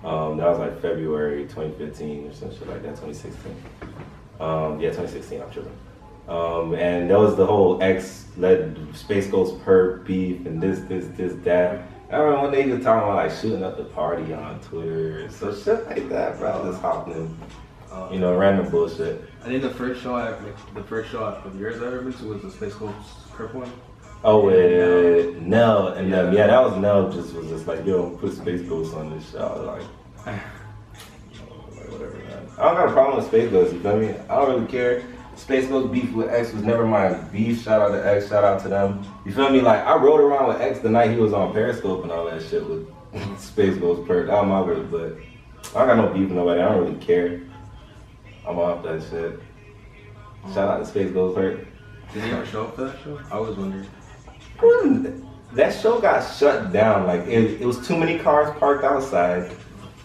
S2: That was like February 2015 or some shit like that, 2016. Yeah, 2016, I'm tripping. And that was the whole X-led Space Ghost Perp beef and this, that. I remember one day he was talking about like shooting up the party on Twitter and so shit like that, bro. Just hopping in, you know, random bullshit.
S1: I think the first show of yours I ever been to was the Space Ghost Perp one.
S2: Oh, with Nell and them. Yeah, that was Nell. Was just like, yo, put Space Ghost on this show. I was like, whatever, man. I don't got a problem with Space Ghost. You feel me? I don't really care. Space Ghost beef with X was never my beef. Shout out to X, shout out to them. You feel me? Like, I rode around with X the night he was on Periscope and all that shit with Space Ghost Perk. That was my word, but I don't got no beef with nobody. I don't really care. I'm off that shit. Shout out to Space Ghost Perk.
S1: Did he ever show up for that show? I was wondering.
S2: That show got shut down. Like, it was too many cars parked outside.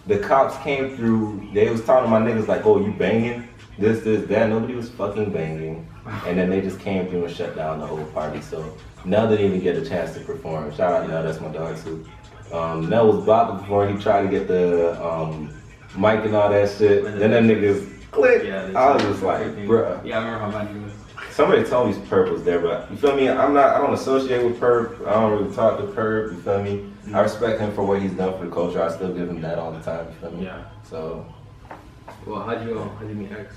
S2: The cops came through. They was talking to my niggas like, oh, you banging? This, that. Nobody was fucking banging. And then they just came through and shut down the whole party. So Nell didn't even get a chance to perform. Shout out Nell, that's my dog too. Nell was about to perform. He tried to get the mic and all that shit. Then them niggas click. Yeah, I was just like, bruh.
S1: Yeah, I remember how mad he was.
S2: Somebody told me Perp was there, but you feel me? I don't associate with Perp. I don't really talk to Perp, you feel me? I respect him for what he's done for the culture. I still give him that all the time, you feel me?
S1: Yeah.
S2: So.
S1: Well, how'd you meet X?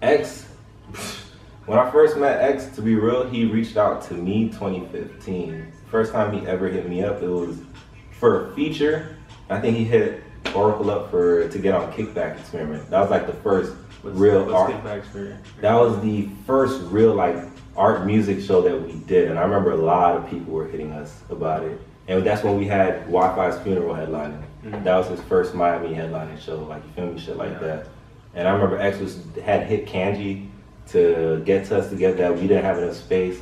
S2: X, when I first met X, to be real, he reached out to me 2015. First time he ever hit me up, it was for a feature. I think he hit Oracle up to get on Kickback Experiment. That was like the first real art.
S1: Kickback Experiment?
S2: That was the first real like art music show that we did, and I remember a lot of people were hitting us about it. And that's when we had Wi-Fi's Funeral headlining. That was his first Miami headlining show, like, you feel me, shit like that. And I remember X had hit Kanji to get us together that we didn't have enough space.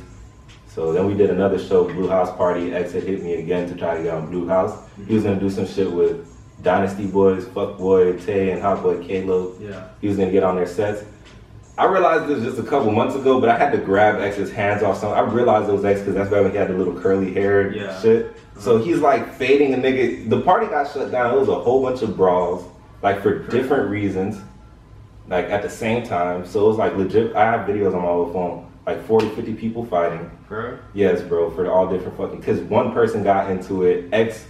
S2: So then we did another show, Blue House Party. X had hit me again to try to get on Blue House. He was gonna do some shit with Dynasty Boys, Fuckboy Tay, and Hot Boy Kalo.
S1: Yeah.
S2: He was gonna get on their sets. I realized this just a couple months ago, but I had to grab X's hands off something. I realized it was X because that's why he had the little curly hair shit. So he's like fading a nigga. The party got shut down. It was a whole bunch of brawls, like for different reasons, like at the same time. So it was like legit. I have videos on my old phone, like 40, 50 people fighting.
S1: Bro?
S2: Yes, bro, for all different fucking, because one person got into it. X,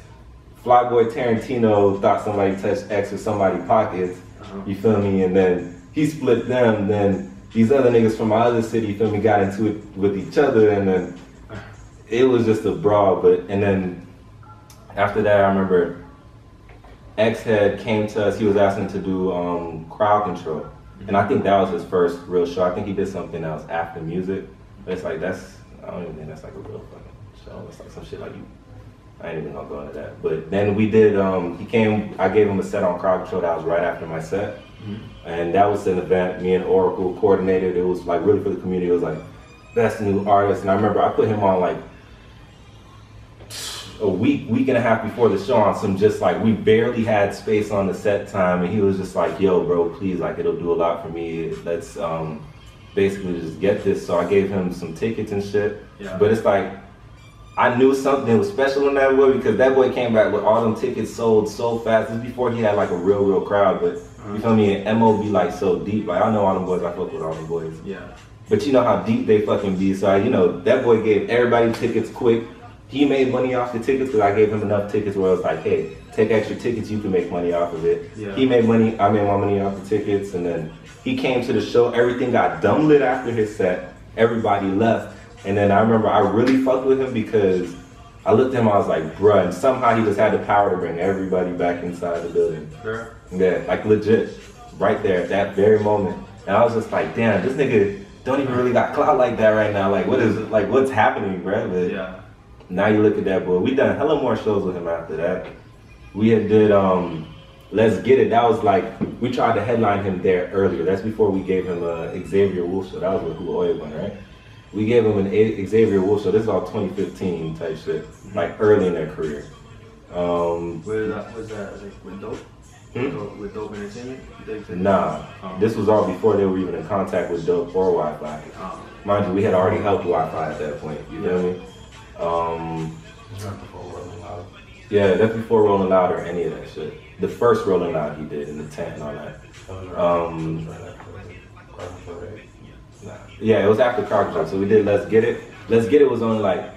S2: Flyboy Tarantino thought somebody touched X with somebody's pockets. You feel me? And then he split them. Then these other niggas from my other city, you feel me, got into it with each other. And then it was just a brawl. And then after that, I remember X had came to us. He was asking to do crowd control. And I think that was his first real show. I think he did something else after music. But it's like, I don't even think that's like a real fucking show. It's like some shit like I ain't even gonna go into that. But then we did, he came, I gave him a set on crowd control. That was right after my set. And that was an event me and Oracle coordinated. It was like really for the community. It was like best new artist. And I remember I put him on like a week and a half before the show on some just like, we barely had space on the set time. And he was just like, yo bro, please, like it'll do a lot for me. Let's basically just get this. So I gave him some tickets and shit. Yeah. But it's like, I knew something was special in that boy because that boy came back with all them tickets sold so fast. This is before he had like a real crowd, but you feel me? And MO be like so deep. Like I know all them boys, I fuck with all them boys.
S1: Yeah.
S2: But you know how deep they fucking be. So you know, that boy gave everybody tickets quick. He made money off the tickets because I gave him enough tickets where it was like, hey, take extra tickets, you can make money off of it. Yeah. He made money, I made my money off the tickets, and then he came to the show, everything got dumb lit after his set, everybody left. And then I remember I really fucked with him because I looked at him, I was like, bruh, and somehow he just had the power to bring everybody back inside the building.
S1: Sure.
S2: Yeah, like legit, right there at that very moment. And I was just like, damn, this nigga don't even really got clout like that right now. Like, what is it? Like, what's happening, bruh? But yeah. Now you look at that boy. We done hella more shows with him after that. We had did Let's Get It. That was like, we tried to headline him there earlier. That's before we gave him a Xavier Wolf show. That was with Who Oil One, right? We gave him an Xavier Wolf show. This is all 2015 type shit, like early in their career.
S1: Was that like with Dope? with Dope Entertainment?
S2: Nah, this was all before they were even in contact with Dope or Wi-Fi. Mind you, we had already helped Wi-Fi at that point. You feel me? Yeah, that's before Rolling Loud or any of that shit. The first Rolling Loud he did in the tent and all that. Yeah, it was after Car Jump, so we did Let's Get It. Let's Get It was only like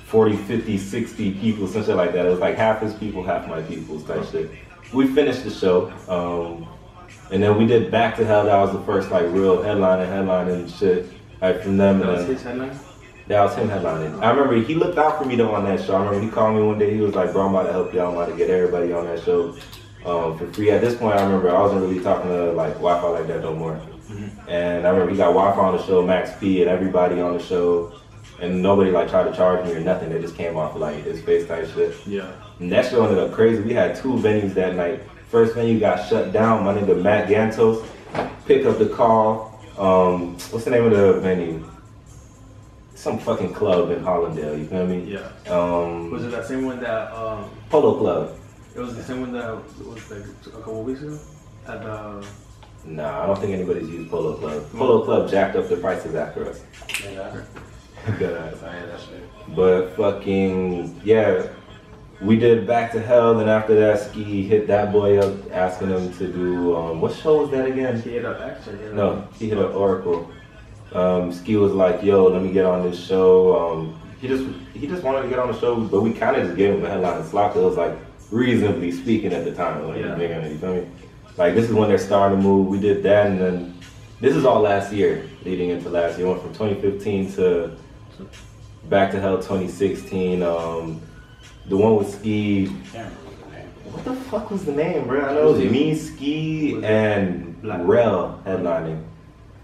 S2: 40, 50, 60 people, some shit like that. It was like half his people, half my people's type shit. We finished the show, and then we did Back to Hell. That was the first like real headline and shit. Like from them.
S1: That was his headline?
S2: That was him headlining. I remember he looked out for me though on that show. I remember he called me one day. He was like, "Bro, I'm about to help y'all. I'm about to get everybody on that show for free." At this point, I remember I wasn't really talking to like Wi-Fi like that no more. And I remember he got Wi-Fi on the show, Max P, and everybody on the show, and nobody like tried to charge me or nothing. They just came off like his face type shit.
S1: Yeah.
S2: And that show ended up crazy. We had 2 venues that night. First venue got shut down. My nigga Matt Gantos picked up the call. What's the name of the venue? Some fucking club in Hollandale, you feel me?
S1: Yeah. Was it that same one that
S2: Polo Club.
S1: It was the same one that was like a couple weeks ago? At the
S2: Nah, I don't think anybody's used Polo Club. Polo Club jacked up the prices after us.
S1: Yeah.
S2: Good ass. But fucking yeah, we did Back to Hell, then after that Ski hit that boy up asking him to do what show was that again?
S1: He hit up Action.
S2: No, he hit up Oracle. Ski was like, "Yo, let me get on this show." He just wanted to get on the show, but we kind of just gave him a headline slot. It was like reasonably speaking at the time. Like, you feel me? Like this is when they're starting to move. We did that, and then this is all last year, leading into last year. Went from 2015 to Back to Hell 2016. The one with Ski. What the fuck was the name, bro? I know it was me, Ski, and Rel headlining.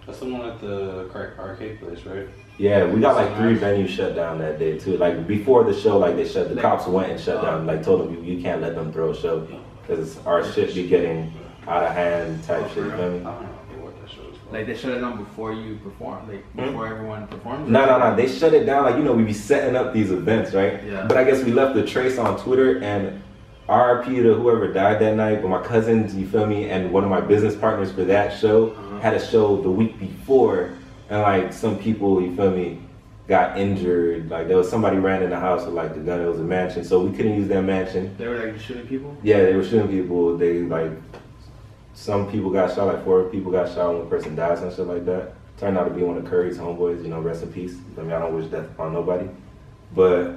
S3: That's the one at the arcade place, right?
S2: Yeah, we got like 3 venues shut down that day too. Like before the show, like they shut, the cops went and shut down. Like told them you can't let them throw a show because our shit be getting out of hand type shit. You know what I mean?
S3: I don't know what that show is called.
S1: Like they shut it down before you perform, like before everyone performs?
S2: No. They shut it down. Like, you know, we be setting up these events, right?
S1: Yeah.
S2: But I guess we left the trace on Twitter, and RIP to whoever died that night, but my cousins, you feel me, and one of my business partners for that show had a show the week before, and like some people, you feel me, got injured. Like there was somebody ran in the house with like the gun. It was a mansion, so we couldn't use that mansion.
S1: They were like shooting people?
S2: Yeah, they were shooting people. They like, some people got shot, like 4 people got shot, one person died, some shit like that. Turned out to be one of Curry's homeboys, you know, rest in peace. I mean, I don't wish death upon nobody. But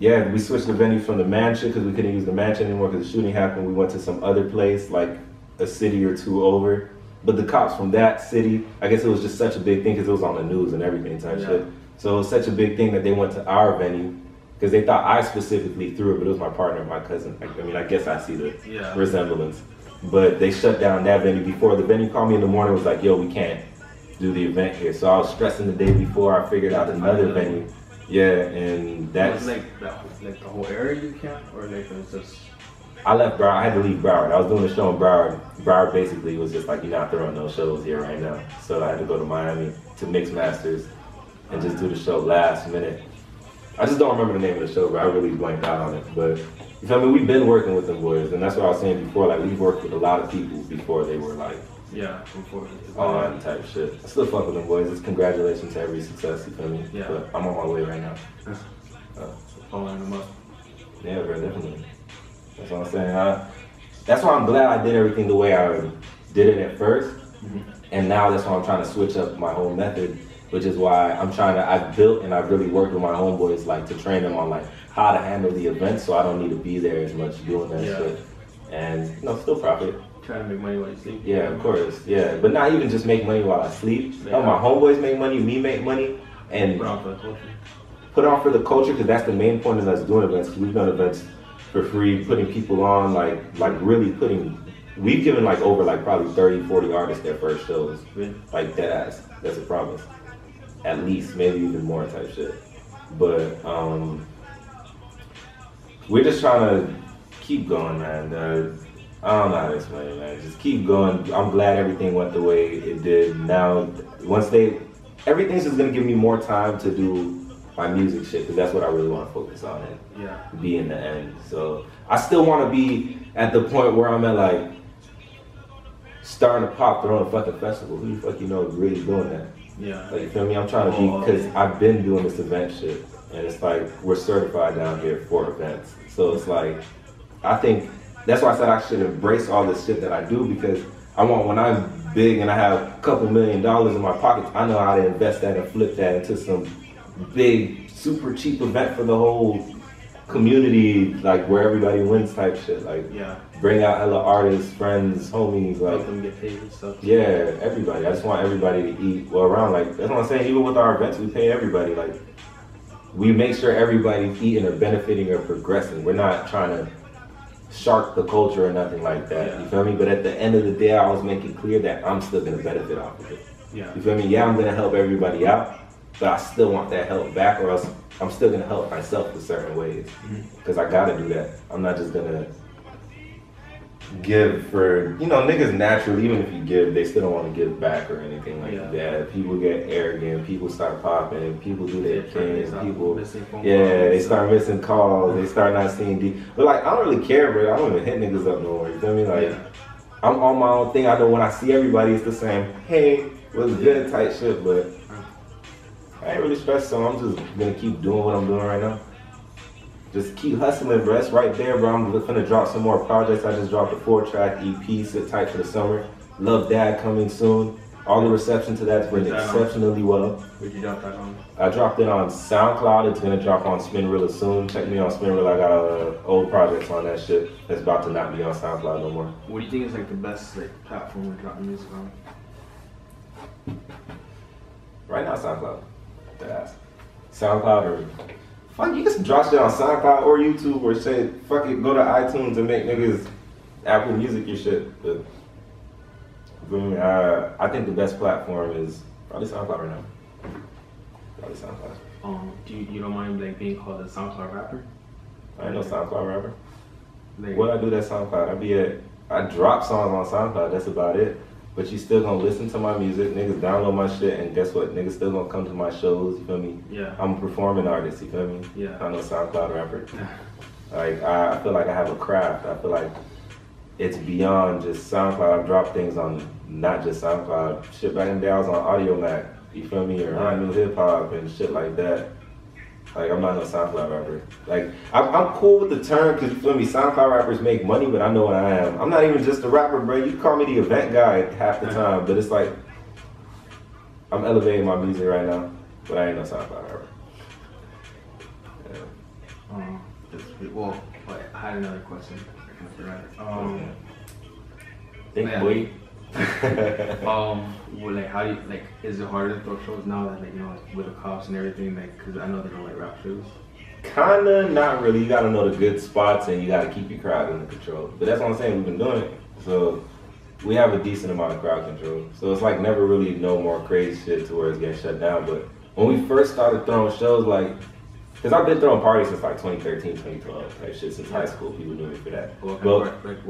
S2: yeah, we switched the venue from the mansion because we couldn't use the mansion anymore because the shooting happened. We went to some other place, like a city or 2 over. But the cops from that city, I guess it was just such a big thing because it was on the news and everything type shit. So it was such a big thing that they went to our venue because they thought I specifically threw it, but it was my partner, my cousin. I mean, I guess I see the resemblance. But they shut down that venue before. The venue called me in the morning, was like, "Yo, we can't do the event here." So I was stressing the day before. I figured out another venue. Yeah, and that's
S1: like the whole area you can't, or like it was just.
S2: I left Broward. I had to leave Broward. I was doing a show in Broward. Broward basically was just like, "You're not throwing no shows here right now." So I had to go to Miami to Mix Masters and just do the show last minute. I just don't remember the name of the show, but I really blanked out on it. But you feel me? We've been working with them boys, and that's what I was saying before. Like we've worked with a lot of people before they were like
S1: before
S2: on type shit. I still fuck with them boys. It's congratulations to every success. You feel me?
S1: Yeah.
S2: But I'm on my way right now.
S1: Following them up.
S2: Yeah, very definitely. That's what I'm saying. That's why I'm glad I did everything the way I did it at first, and now that's why I'm trying to switch up my whole method. Which is why I've built and I've really worked with my homeboys like to train them on like how to handle the event, so I don't need to be there as much doing that shit. And you know, still profit.
S1: Trying to make money while you sleep.
S2: Yeah, of course. Yeah, but not even just make money while I sleep. Yeah. My homeboys make money, me make money, and
S1: put on for the culture.
S2: Put on for the culture because that's the main point of us doing events. Cause we've done events for free, putting people on, like really putting. We've given like over like probably 30, 40 artists their first shows. Really? Like dead ass. That's a promise. At least, maybe even more type shit. But we're just trying to keep going, man. I don't know how to explain it, man. Just keep going. I'm glad everything went the way it did. Now, everything's just gonna give me more time to do my music shit, because that's what I really want to focus on and
S1: Yeah.
S2: be in the end. So I still want to be at the point where I'm at, like, starting to pop, throwing a fucking festival. Who the fuck you know is really doing that?
S1: Yeah.
S2: Like, you feel me? I'm trying to be, because I've been doing this event shit, and it's like, we're certified down here for events. So it's like, I think, that's why I said I should embrace all this shit that I do, because I want, when I'm big and I have a couple $1 million in my pockets, I know how to invest that and flip that into some big, super cheap event for the whole community, like where everybody wins type shit. Like,
S1: yeah.
S2: Bring out hella artists, friends, homies, like,
S1: let them get paid and stuff.
S2: Yeah, everybody. I just want everybody to eat well around. Like, that's what I'm saying. Even with our events, we pay everybody. Like, we make sure everybody's eating or benefiting or progressing. We're not trying to shark the culture or nothing like that. Yeah. You feel me? But at the end of the day, I was making clear that I'm still gonna benefit off of it.
S1: Yeah.
S2: You feel me? Yeah, I'm gonna help everybody out, but I still want that help back, or else I'm still gonna help myself in certain ways. Because I gotta do that. I'm not just gonna give for, you know, niggas naturally, even if you give, they still don't want to give back or anything like that. People get arrogant, people start popping, people do their thing, people, they start missing calls, they start not seeing deep. But like, I don't really care, bro. I don't even hit niggas up no more, you feel me? Like, I'm on my own thing. I know when I see everybody, it's the same, hey, what's good type shit, but I ain't really stressed, so I'm just gonna keep doing what I'm doing right now. Just keep hustling, bro. It's right there, bro. I'm gonna drop some more projects. I just dropped a 4-track EP, sit tight for the summer. Love Dad coming soon. All the reception to that's been exceptionally well.
S1: Where'd you drop that on?
S2: I dropped it on SoundCloud. It's gonna drop on Spinrilla soon. Check me on Spinrilla. I got old projects on that shit that's about to not be on SoundCloud no more.
S1: What do you think is like the best like platform to drop music on?
S2: Right now, SoundCloud. That's SoundCloud or fuck, you can drop shit on SoundCloud or YouTube or say fuck it, go to iTunes and make niggas Apple Music your shit. But I think the best platform is probably SoundCloud right now. Probably SoundCloud.
S1: You don't mind like being called a SoundCloud rapper?
S2: I ain't no SoundCloud rapper.
S1: Like,
S2: what I do that SoundCloud? I drop songs on SoundCloud. That's about it. But you still gonna listen to my music, niggas download my shit, and guess what? Niggas still gonna come to my shows, you feel me?
S1: Yeah.
S2: I'm a performing artist, you feel me?
S1: Yeah.
S2: I'm no SoundCloud rapper. Like, I feel like I have a craft. I feel like it's beyond just SoundCloud. I've dropped things on not just SoundCloud. Shit back in the day, I was on Audio Mac, you feel me? Or I Knew Hip Hop and shit like that. Like, I'm not no SoundCloud rapper. Like, I'm cool with the term, because you feel me, SoundCloud rappers make money, but I know what I am. I'm not even just a rapper, bro. You call me the event guy half the time, but it's like, I'm elevating my music right now, but I ain't no SoundCloud rapper. Yeah.
S1: Well, I had another question.
S2: Think, boy.
S1: Well, like, how do you, like, is it harder to throw shows now that, like, you know, like, with the cops and everything, like, because I know they don't like rap shows?
S2: Kinda, not really. You gotta know the good spots and you gotta keep your crowd under control. But that's what I'm saying, we've been doing it. So, we have a decent amount of crowd control. So it's like never really no more crazy shit to where it's getting shut down. But when we first started throwing shows, like, because I've been throwing parties since like 2013, 2012 type shit, since high school. People knew me for that.
S1: What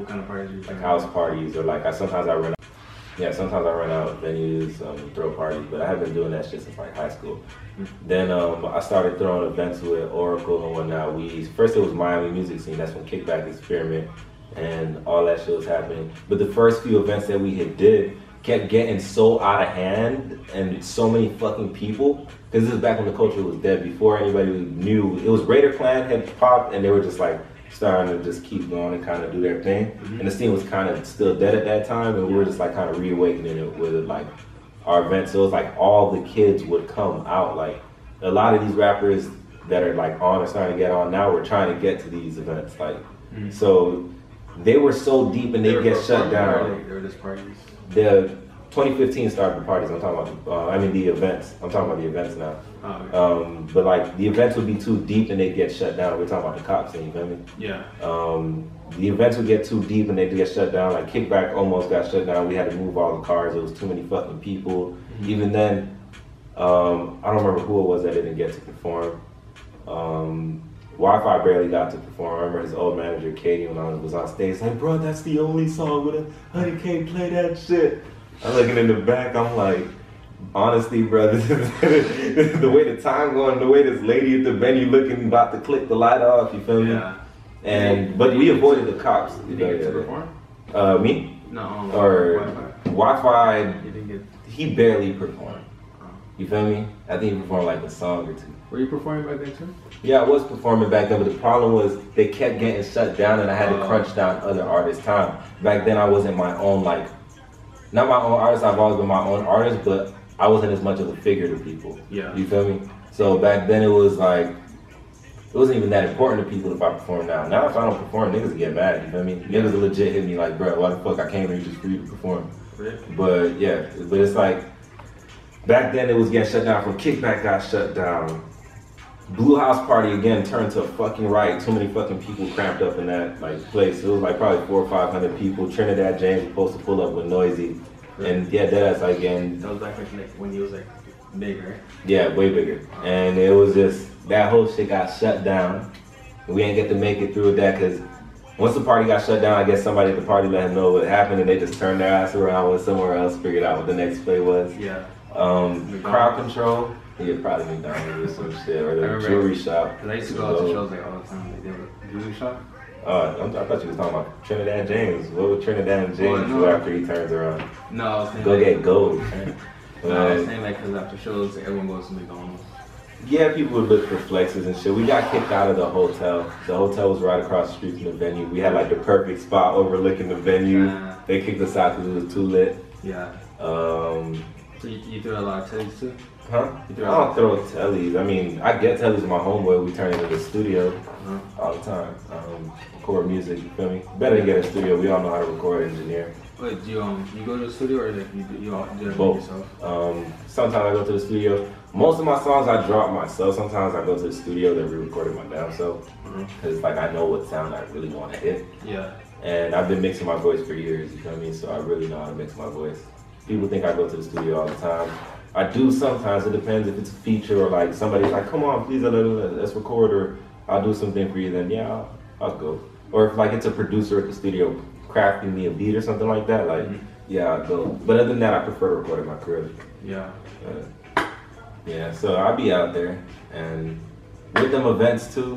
S1: kind of parties are you
S2: like house parties, or like sometimes I run out venues, throw parties, but I have been doing that shit since like high school. Then I started throwing events with Oracle and whatnot. First it was Miami music scene, that's when Kickback Experiment and all that shit was happening. But the first few events that we did kept getting so out of hand and so many fucking people, because this is back when the culture was dead, before anybody knew. It was Raider Clan had popped and they were just like starting to just keep going and kind of do their thing. And the scene was kind of still dead at that time, and we were just like kind of reawakening it with like our events. So it was like all the kids would come out. Like a lot of these rappers that are like on or starting to get on now were trying to get to these events. Like so they were so deep and they get shut down.
S1: They were just parties.
S2: The 2015 started the parties. I'm talking about the events. I'm talking about the events now. But like the events would be too deep and they'd get shut down. We're talking about the cops, you feel me?
S1: Yeah.
S2: The events would get too deep and they'd get shut down. Like Kickback almost got shut down. We had to move all the cars. There was too many fucking people. Even then, I don't remember who it was that didn't get to perform. Wi-Fi barely got to perform. I remember his old manager, Katie, when I was on stage, like, bro, that's the only song with a 100K, play that shit. I'm looking in the back, I'm like, honestly, brother, the way the time going, the way this lady at the venue looking about to click the light off, you feel me?
S1: Yeah.
S2: And but we avoided the cops.
S1: You didn't get to perform?
S2: Me?
S1: No.
S2: Or Wi-Fi.
S1: You didn't get.
S2: He barely performed. You feel me? I think he performed like a song or two.
S1: Were you performing back then too?
S2: Yeah, I was performing back then, but the problem was they kept getting shut down and I had to crunch down other artists' time. Back then I wasn't my own, like, not my own artist, I've always been my own artist, but I wasn't as much of a figure to people.
S1: Yeah.
S2: You feel me? So back then it was like, it wasn't even that important to people if I perform now. Now if I don't perform, niggas get mad, you feel me? Niggas will legit hit me like, bro, why the fuck I came here just for you to perform?
S1: Really?
S2: But yeah, but it's like, back then it was getting shut down, from Kickback got shut down. Blue House Party again turned to a fucking riot. Too many fucking people cramped up in that like place. It was like probably 400 or 500 people. Trinidad James was supposed to pull up with Noisy. And yeah, that's like again.
S1: That was like when he was like bigger, right?
S2: Yeah, way bigger. And it was just, that whole shit got shut down. We ain't get to make it through with that because once the party got shut down, I guess somebody at the party let them know what happened and they just turned their ass around, went somewhere else, figured out what the next play was.
S1: Yeah.
S2: Crowd control. Yeah, probably McDonald's or some shit, or the jewelry shop.
S1: Cause I used to go out to shows like all the time. Like they were jewelry shop.
S2: I thought you was talking about Trinidad James. What would Trinidad James do after he turns around?
S1: No, I was saying
S2: go
S1: like,
S2: get gold.
S1: No, I was saying like because after shows, like, everyone goes to McDonald's.
S2: Yeah, people would look for flexes and shit. We got kicked out of the hotel. The hotel was right across the street from the venue. We had like the perfect spot overlooking the venue. They kicked us out because it was too lit.
S1: Yeah. So you threw a lot of tellies too?
S2: Huh? I don't throw tellies. I mean, I get tellies with my homeboy. We turn it into the studio all the time. Record music, you feel me? Better to get a studio. We all know how to record, engineer.
S1: Wait, do you go to the studio or like you all do it
S2: both
S1: yourself?
S2: Sometimes I go to the studio. Most of my songs I drop myself. Sometimes I go to the studio that re-recorded my damn self. Because like I know what sound I really want to hit.
S1: Yeah.
S2: And I've been mixing my voice for years, you feel me? So I really know how to mix my voice. People think I go to the studio all the time. I do sometimes. It depends if it's a feature or like somebody's like, come on, please let's record, or I'll do something for you. Then yeah, I'll go. Or if like it's a producer at the studio crafting me a beat or something like that, like yeah, I'll go. But other than that, I prefer to record at my crib.
S1: Yeah.
S2: Yeah. So I'll be out there, and with them events too.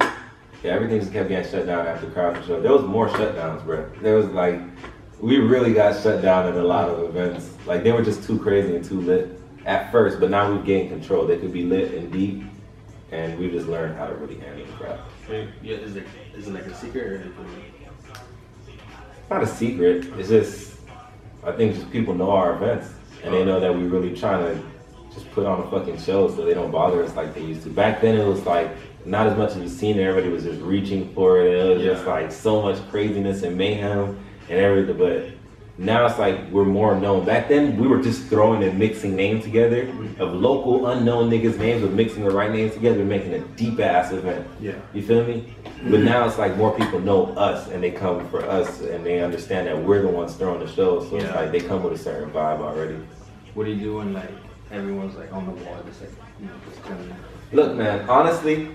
S2: Yeah, everything just kept getting shut down after crowd control. There was more shutdowns, bro. There was like, we really got shut down at a lot of events. Like they were just too crazy and too lit at first, but now we've gained control. They could be lit and deep, and we just learned how to really handle the crowd.
S1: Yeah, is it like a secret or
S2: Not a secret. It's just, I think just people know our events, and they know that we really trying to just put on a fucking show so they don't bother us like they used to. Back then it was like, not as much as a scene, everybody was just reaching for it. It was just like so much craziness and mayhem and everything, but now it's like we're more known. Back then we were just throwing and mixing names together of local unknown niggas' names, with mixing the right names together and making a deep ass event.
S1: Yeah.
S2: You feel me? But now it's like more people know us and they come for us and they understand that we're the ones throwing the show. So it's like they come with a certain vibe already.
S1: What do you do when like everyone's like on the wall, just like, you know, just chilling?
S2: Look, man, honestly,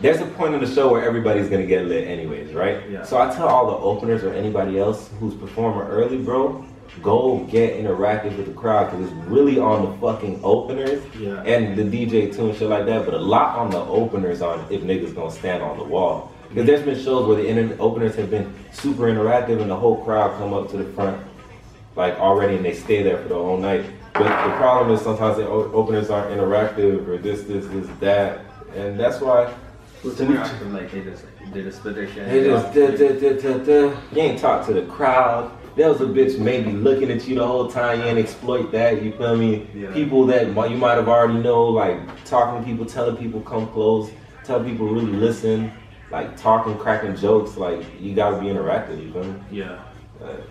S2: there's a point in the show where everybody's gonna get lit anyways, right?
S1: Yeah.
S2: So I tell all the openers or anybody else who's performing early, bro, go get interactive with the crowd, because it's really on the fucking openers and the DJ too and shit like that, but a lot on the openers on if niggas gonna stand on the wall. Because there's been shows where the openers have been super interactive and the whole crowd come up to the front like already and they stay there for the whole night. But the problem is sometimes the openers aren't interactive or this, that, and that's why.
S1: What's interactive? Like they just split their shit.
S2: They just you ain't talk to the crowd. There was a bitch maybe looking at you the whole time. You ain't exploit that. You feel me?
S1: Yeah.
S2: People that you might have already know, like talking to people, telling people come close, tell people really listen, like talking, cracking jokes. Like you gotta be interactive. You feel me?
S1: Yeah.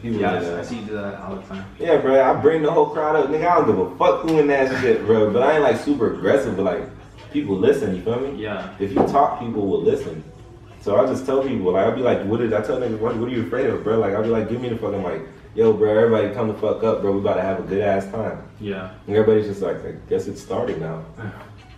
S2: People
S1: I see you do that all the time.
S2: Yeah, bro. I bring the whole crowd up. Nigga, I don't give a fuck who in that shit, bro. But I ain't like super aggressive, but like people listen. You feel me?
S1: Yeah.
S2: If you talk, people will listen. So I just tell people, like, I'll be like, what I tell niggas, what are you afraid of, bro? Like, I'll be like, give me the fucking mic. Yo, bro, everybody come the fuck up, bro. We about to have a good ass time.
S1: Yeah.
S2: And everybody's just like, I guess it's starting now.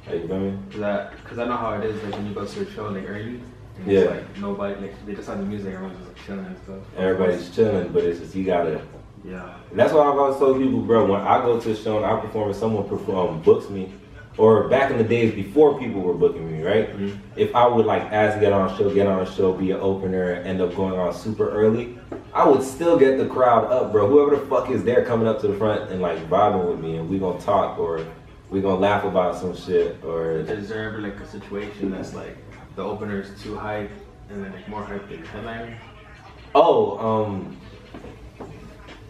S2: Like, you feel me?
S1: Because I know how it is, like, when you go to a show, like, early, and it's like, nobody, like, they just have the music, everyone's just, like, chilling and stuff.
S2: Everybody's chilling, but it's just, you gotta
S1: Yeah.
S2: And that's why I've always told people, bro, when I go to a show and I perform and someone books me, or back in the days before people were booking me, right? Mm-hmm. If I would like ask to get on a show, be an opener, and end up going on super early, I would still get the crowd up, bro. Whoever the fuck is there coming up to the front and like vibing with me, and we gonna talk, or we gonna laugh about some shit, or...
S1: Is there ever like a situation that's like the opener is too hype and then like more hype than the headliner?
S2: Oh,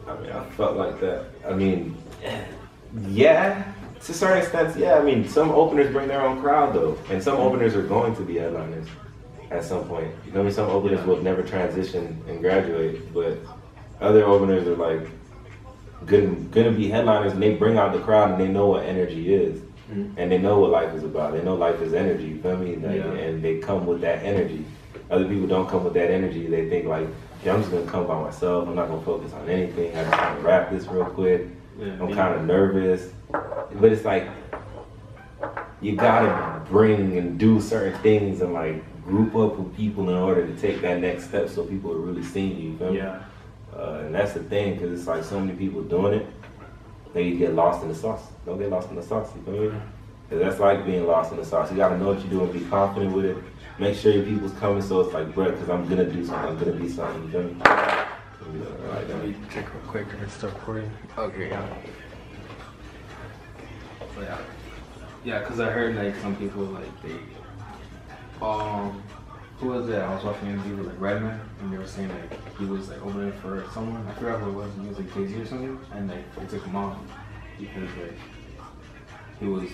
S2: I mean, I felt like that. I mean, yeah, to a certain extent, yeah. I mean, some openers bring their own crowd though, and some openers are going to be headliners at some point. You know what I mean? Some openers will never transition and graduate, but other openers are like gonna be headliners, and they bring out the crowd, and they know what energy is, and they know what life is about. They know life is energy. You feel me? Like, and they come with that energy. Other people don't come with that energy. They think like, yeah, I'm just gonna come by myself. I'm not gonna focus on anything. I just want to rap this real quick. I'm kind of nervous, but it's like you gotta bring and do certain things and like group up with people in order to take that next step, so people are really seeing you. You feel me?
S1: Yeah.
S2: And that's the thing, because it's like so many people doing it, they get lost in the sauce. Don't get lost in the sauce. You feel me? Because that's like being lost in the sauce. You gotta know what you're doing, be confident with it. Make sure your people's coming, so it's like, bro, because I'm gonna do something, I'm gonna be something, you feel me?
S1: Alright, let me check real quick and start recording. Okay, yeah. So yeah. Yeah, because I heard like some people like they, who was that? I was watching an interview with like Redman, and they were saying like he was like opening for someone, I forgot who it was, he was like Jay-Z or something, and like they took him off because like he was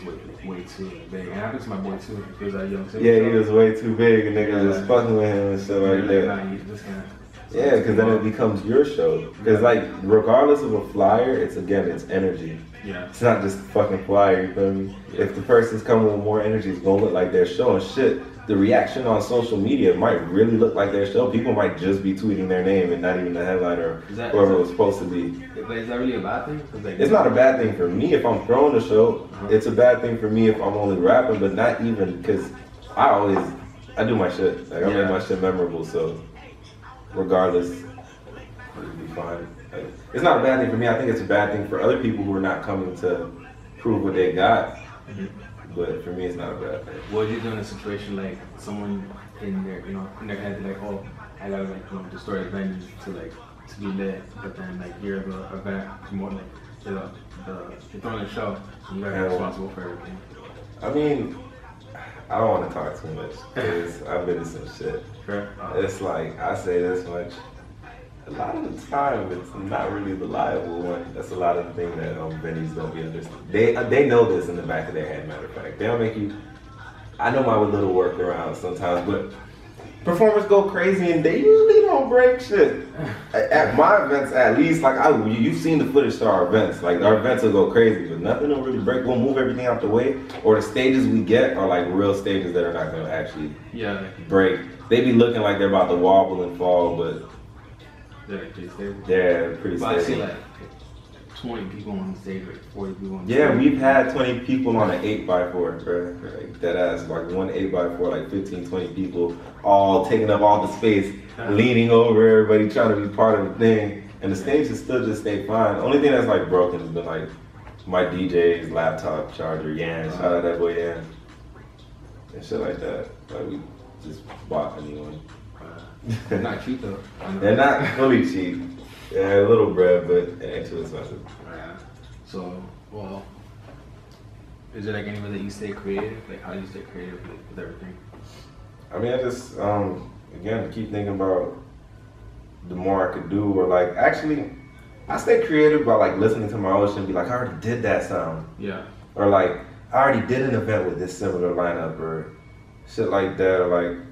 S1: way too big. And happened to my boy too. He was that young.
S2: Yeah, he was way too big, and niggas was fucking with him and shit like that.
S1: Nah, you just can't.
S2: Yeah, because then it becomes your show. Because like, regardless of a flyer, it's energy.
S1: Yeah.
S2: It's not just a fucking flyer, you feel me? Yeah. If the person's coming with more energy, it's gonna look like they're showing shit. The reaction on social media might really look like their show. People might just be tweeting their name and not even the headliner, whoever it was supposed to be.
S1: But is that really a bad thing? Like,
S2: it's not a bad thing for me if I'm throwing a show. It's a bad thing for me if I'm only rapping, but not even, because I do my shit. Like, I make my shit memorable, so regardless, it'll be fine. Like, it's not a bad thing for me. I think it's a bad thing for other people who are not coming to prove what they got. But for me, it's not a bad thing.
S1: What would you do in a situation like someone in their, in their head, like, oh, I gotta like, destroy the venue to be lit, but then like you're the event more like you're throwing the show, and you're responsible for everything.
S2: I mean, I don't want to talk too much because I've been in some shit.
S1: Sure.
S2: It's like, I say this much. A lot of the time, it's not really reliable one. That's a lot of the thing that venues don't be understood. They know this in the back of their head, matter of fact. They'll make you, I know my little workaround sometimes, but performers go crazy and they usually don't break shit. At my events, at least, like you've seen the footage to our events. Like our events will go crazy, but nothing will really break. We'll move everything out the way, or the stages we get are like real stages that are not gonna actually break. They be looking like they're about to wobble and fall, but
S1: they're pretty stable.
S2: They're pretty stable.
S1: I see like 20 people on the stage, like 40 people on the stage.
S2: Yeah, we've had 20 people on an 8x4, bro. Like that ass, like one 8x4, like 15, 20 people, all taking up all the space, leaning over everybody, trying to be part of the thing. And the stage has still just stayed fine. The only thing that's like broken has been like my DJ's laptop charger, Yan. Shout out that boy Yan. And shit like that. Like we just bought a new one.
S1: They're not cheap though.
S2: They're not fully cheap. Yeah, a little bread, but it ain't too expensive.
S1: Yeah. So, well, is there like any way that you stay creative? Like, how do you stay creative with everything?
S2: I mean, I just, again, keep thinking about the more I could do, or like, actually, I stay creative by like listening to my own shit and be like, I already did that sound.
S1: Yeah.
S2: Or like, I already did an event with this similar lineup, or shit like that, or like,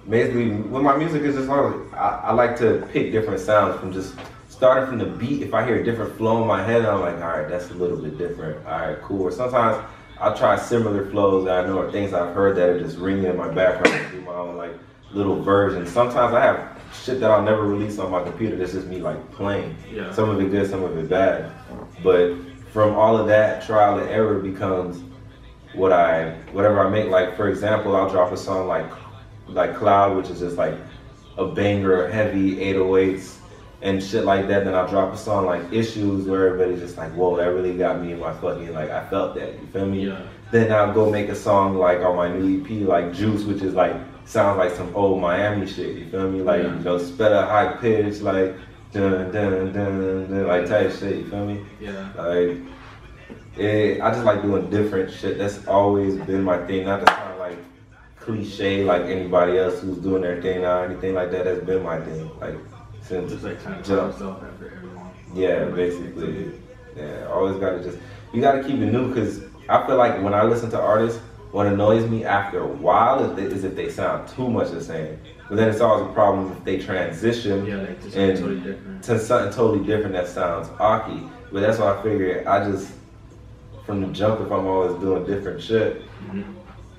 S2: basically, with my music, is just hard. I like to pick different sounds from just starting from the beat. If I hear a different flow in my head, I'm like, all right, that's a little bit different. All right, cool. Or sometimes I'll try similar flows that I know, or things I've heard that are just ringing in my background and do my own like little versions. Sometimes I have shit that I'll never release on my computer. That's just me like playing. Yeah. Some of it good, some of it bad. But from all of that, trial and error becomes whatever I make. Like for example, I'll drop a song like Cloud, which is just like a banger, heavy 808s, and shit like that. Then I'll drop a song like Issues where everybody's just like, whoa, that really got me in my fucking, like, I felt that, you feel me?
S1: Yeah.
S2: Then I'll go make a song like on my new EP, like Juice, which is like, sounds like some old Miami shit, you feel me? Like, you know, sped up, high pitch, like, dun, dun, dun, dun, like type shit, you feel me?
S1: Yeah.
S2: Like, I just like doing different shit. That's always been my thing. Not to sound like cliche like anybody else who's doing their thing now or anything like that. That's been my thing. Like, since
S1: just like trying to tell yourself after everyone.
S2: Yeah, basically. Yeah, always gotta you gotta keep it new, because I feel like when I listen to artists, what annoys me after a while is if they sound too much the same. But then it's always a problem if they transition
S1: like to something totally different.
S2: To something totally different that sounds awky. But that's why I figured from the jump, if I'm always doing different shit,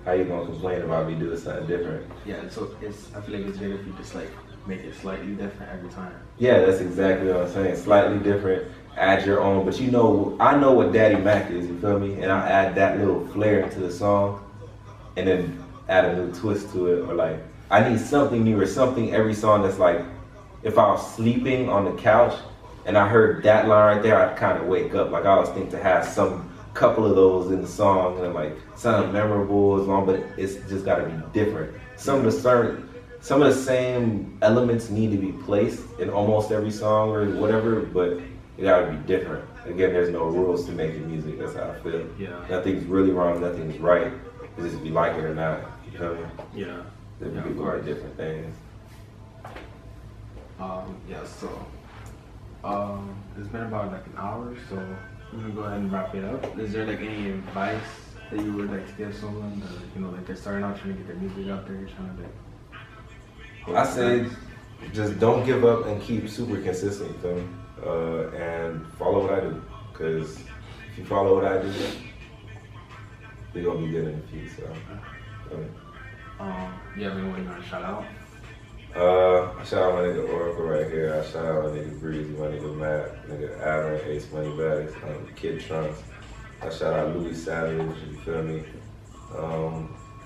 S2: how you gonna complain about me doing something different?
S1: Yeah, so I feel like it's better if you just like make it slightly different every time.
S2: Yeah, that's exactly what I'm saying. Slightly different, add your own. But you know, I know what Dxddy Mxck is, you feel me? And I add that little flair into the song, and then add a new twist to it. Or like, I need something new or something every song that's like, if I was sleeping on the couch and I heard that line right there, I'd kind of wake up. Like, I always think to have some couple of those in the song and like sound memorable as long, but it's just got to be different. Some of the same elements need to be placed in almost every song or whatever, but it got to be different. Again, there's no rules to making music. That's how I feel.
S1: Yeah.
S2: Nothing's really wrong. Nothing's right. It's just if you like it or not. You know what I mean?
S1: Yeah.
S2: Different people like different things.
S1: It's been about like an hour, so we're gonna go ahead and wrap it up. Is there like any advice that you would like to give someone that, you know, like they're starting out trying to get their music out there, trying to like?
S2: I say just don't give up and keep super consistent, you feel me? And follow what I do, because if you follow what I do, you're gonna be good in the future. So,
S1: you have anyone you want to shout out?
S2: I shout out my nigga Oracle right here. I shout out my nigga Breezy, my nigga Matt, nigga Adam, Ace Money Bags, Kid Trunks. I shout out Louis Savage, you feel me?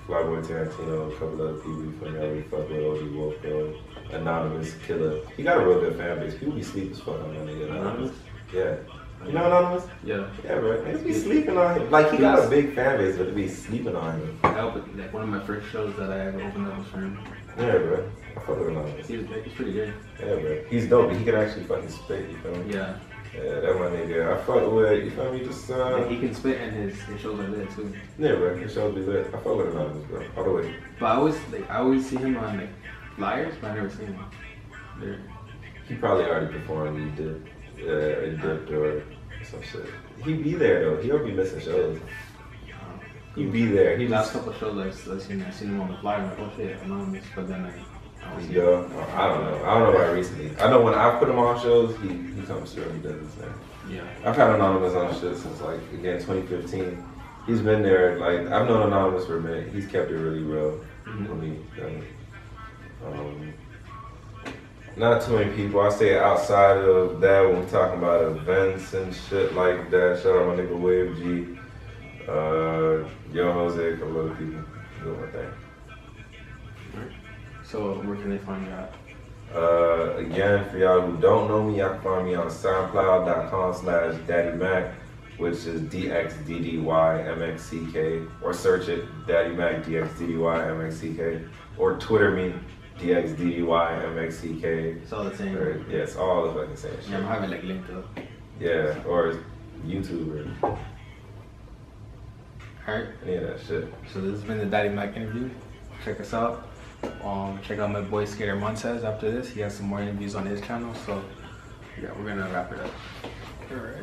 S2: Flyboy Tarantino, a couple other people, you feel me? I really fuck with OD Wolf, bro. Anonymous Killer. He got a real good fan base. People be sleep as fuck on that nigga. Anonymous? Yeah. You know Anonymous?
S1: Yeah.
S2: Yeah, bro. They be sleeping on him. Like, he got a big fan base, but they be sleeping on him.
S1: Like one of my first shows that I ever opened up was for him.
S2: Yeah, bro. I fuck with Anonymous.
S1: He's pretty good.
S2: Yeah, bro. He's dope. He can actually fucking spit, you feel me?
S1: Yeah.
S2: Yeah, that's my nigga. I fuck with, you feel me? Just,
S1: he can spit and his shows are lit too.
S2: Yeah, bro. His shows be lit. I fuck with Anonymous, bro. All the way.
S1: But I always see him on like flyers, but I never seen him there.
S2: He probably already performed. He did. He dipped or some shit. He be there though. He don't be missing shows. He be there. He
S1: last couple shows I've seen him on the flyer. I'm like, oh shit, Anonymous. But then I don't see
S2: I don't know. I don't know about recently. I know when I put him on shows, he comes through and he does his thing.
S1: Yeah.
S2: I've had Anonymous on shit since like, again, 2015. He's been there, like, I've known Anonymous for a minute. He's kept it really real for me. Not too many people. I say outside of that, when we're talking about events and shit like that, shout out my nigga Wave G, Yo Jose, a couple other people doing my thing.
S1: So where can they find you at?
S2: Again, for y'all who don't know me, y'all can find me on soundcloud.com/DxDdyMxck, which is Dxddymxck, or search it, Dxddy Mxck, Dxddymxck, or Twitter me, Dxddymxck.
S1: It's all the same.
S2: Yeah, it's all the fucking same shit.
S1: Yeah, I'm having like linked up.
S2: Yeah, or YouTube or
S1: Alright.
S2: any of that shit.
S1: So this has been the Dxddy Mxck interview. Check us out. Check out my boy Skatermontez after this. He has some more interviews on his channel. So yeah, we're gonna wrap it up. Alright.